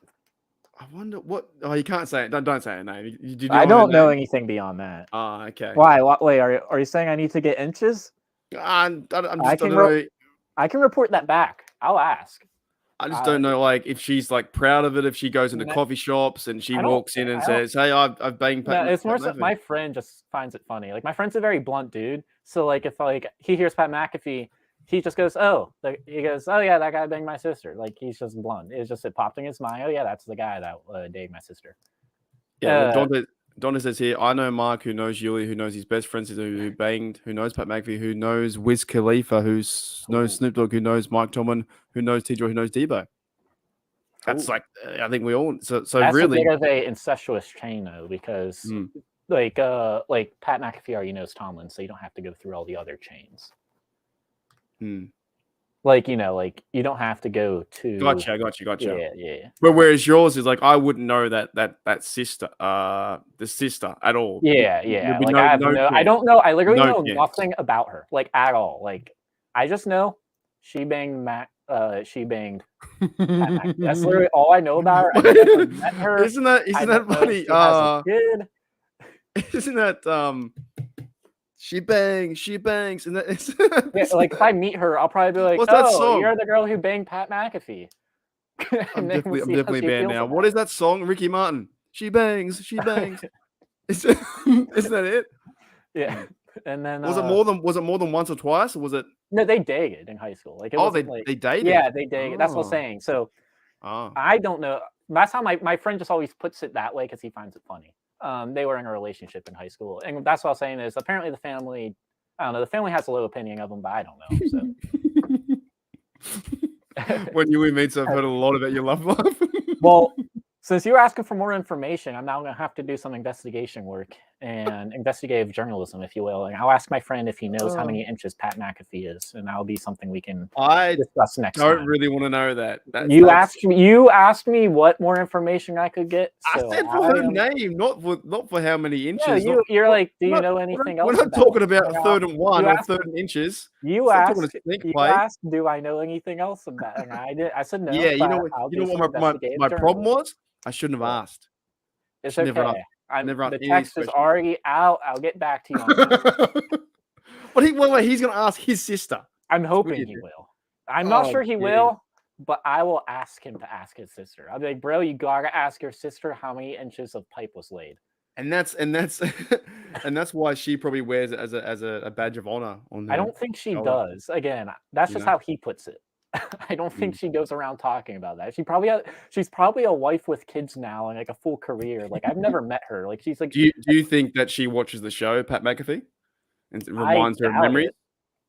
I wonder what. Oh, you can't say it. Don't say her name. I don't know anything beyond that. Ah, okay. Why? Wait, are you saying I need to get inches? I don't know. I can report that back. I'll ask. I just don't know, like, if she's like proud of it. If she goes into coffee shops and she walks in and says, "Hey, I've banged Pat." No, it's more so my friend just finds it funny. Like, my friend's a very blunt dude, so like if like he hears Pat McAfee, he just goes, "Oh," he goes, "Oh yeah, that guy banged my sister." Like, he's just blunt. It's just it popped in his mind. Oh yeah, that's the guy that dated my sister. Yeah, well, Dante says here, I know Mark, who knows Yuly, who knows his best friends, who banged, who knows Pat McAfee, who knows Wiz Khalifa, who knows Snoop Dogg, who knows Mike Tomlin, who knows T-Joy, who knows Debo. That's like, I think we all. So that's really, a bit of a incestuous chain though, because like Pat McAfee already knows Tomlin, so you don't have to go through all the other chains. Like, you don't have to go to. Gotcha. Yeah. But whereas yours is like, I wouldn't know that sister, the sister at all. Yeah. Like, I don't know. I literally know nothing about her, like, at all. Like, I just know she banged she banged Pat McAfee. That's literally all I know about her. I never met her. Isn't that funny? She has a kid. Isn't that she bangs, and that yeah, like if I meet her, I'll probably be like, what's that song? You're the girl who banged Pat McAfee. I'm definitely banned now. What is that song? Ricky Martin. She bangs. Isn't that it? Yeah. And then was it more than once or twice, or was it? No, they dated in high school. Like, they dated. Yeah, they dated. That's what I'm saying. So I don't know. That's how my friend just always puts it that way because he finds it funny. They were in a relationship in high school, and that's what I was saying is apparently the family. I don't know. The family has a low opinion of them, but I don't know. So when you meet, I've heard a lot about your love life. Well, since you're asking for more information, I'm now going to have to do some investigation work and investigative journalism, if you will. And I'll ask my friend if he knows how many inches Pat McAfee is, and that'll be something we can discuss next time. I don't really want to know that. You asked me what more information I could get. So I said for her name, not for how many inches. Yeah, you're like, do you know anything else? We're not talking about 3rd and 1 or 3rd and inches. You asked, do I know anything else about it? And I said no. Yeah, you know what my problem was? I shouldn't have asked. It's okay. The text is already out. I'll get back to you on that. But he's going to ask his sister. I'm hoping he will. I'm not sure he will, but I will ask him to ask his sister. I'll be like, bro, you gotta ask your sister how many inches of pipe was laid. And that's why she probably wears it as a badge of honor on her. I don't think she does. Again, that's just how he puts it. I don't think she goes around talking about that. She's probably a wife with kids now and like a full career. Like, I've never met her. Like, she's like. Do you think that she watches the show, Pat McAfee, and it reminds her of memories?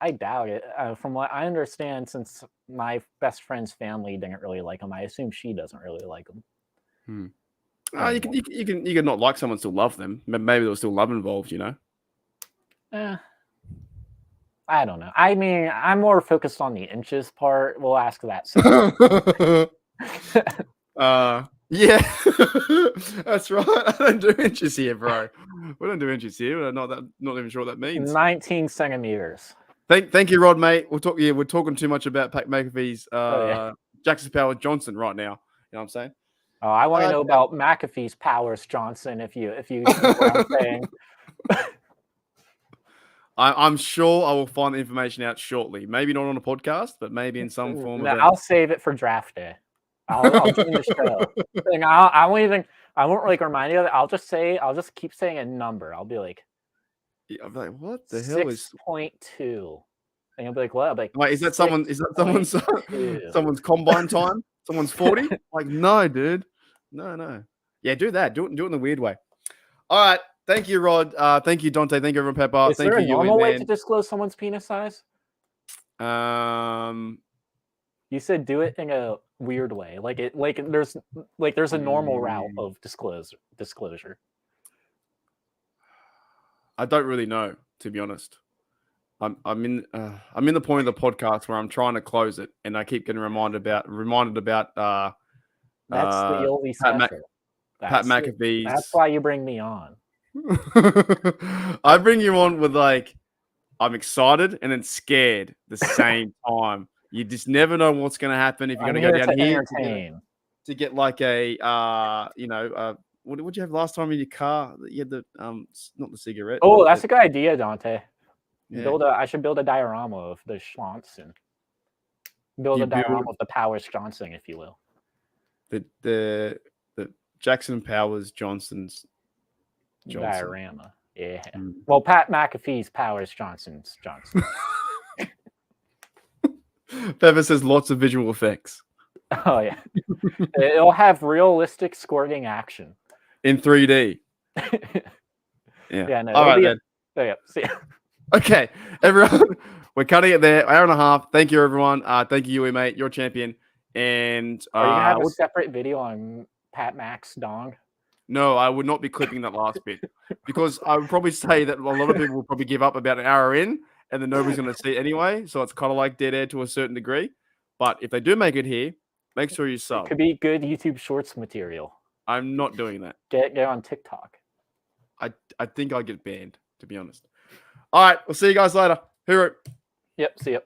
I doubt it. From what I understand, since my best friend's family didn't really like him, I assume she doesn't really like him. You can not like someone, still love them. Maybe there's still love involved, you know. I don't know. I mean, I'm more focused on the inches part. We'll ask that. Yeah, that's right. I don't do inches here, bro. We don't do inches here. We're not even sure what that means. 19 centimeters. Thank you, Rod, mate. We're talking too much about Pat McAfee's Jackson Powers Johnson right now. You know what I'm saying? Oh, I want to know about McAfee's Powers Johnson. If you know what I'm saying. I'm sure I will find the information out shortly. Maybe not on a podcast, but maybe in some form. I'll save it for draft day. I'll join the show. And I won't like remind you of it. I'll just keep saying a number. I'll be like, what the hell is 6.2? And you'll be like, what? I'll be like, wait, is that someone's combine time? Someone's 40? Like, no, dude. No. Yeah, do that. Do it in the weird way. All right. Thank you, Rod. Thank you, Dante. Thank you, everyone. Pepper. Is Thank there you, a normal way man. to disclose someone's penis size? You said do it in a weird way, there's a normal route of disclosure. I don't really know, to be honest. I'm in the point of the podcast where I'm trying to close it, and I keep getting reminded about That's the Yuly special. Pat McAfee's. That's why you bring me on. I bring you on with I'm excited and then scared at the same time. You just never know what's going to happen if you're going to go down here to get like a what did you have last time in your car? You had the not the cigarette. Oh, that's a good idea, Dante. Yeah. I should build a diorama of the Schlonson. Build a diorama of the Powers Johnson, if you will. The Jackson Powers Johnson's diorama. Yeah. Well, Pat McAfee's Powers Johnson. Pepper says lots of visual effects. Oh yeah. It'll have realistic squirting action. In 3D. Yeah, no. All right, then. Yeah, see ya. Okay, everyone, we're cutting it there. Hour and a half. Thank you, everyone. Thank you, Yuly, mate. You're champion. And are you gonna have a separate video on Pat Mac's dong? No, I would not be clipping that last bit because I would probably say that a lot of people will probably give up about an hour in, and then nobody's going to see it anyway. So it's kind of like dead air to a certain degree. But if they do make it here, make sure you sub. It could be good YouTube Shorts material. I'm not doing that. Get on TikTok. I think I'll get banned, to be honest. All right, we'll see you guys later. Hooroo. Yep, see ya.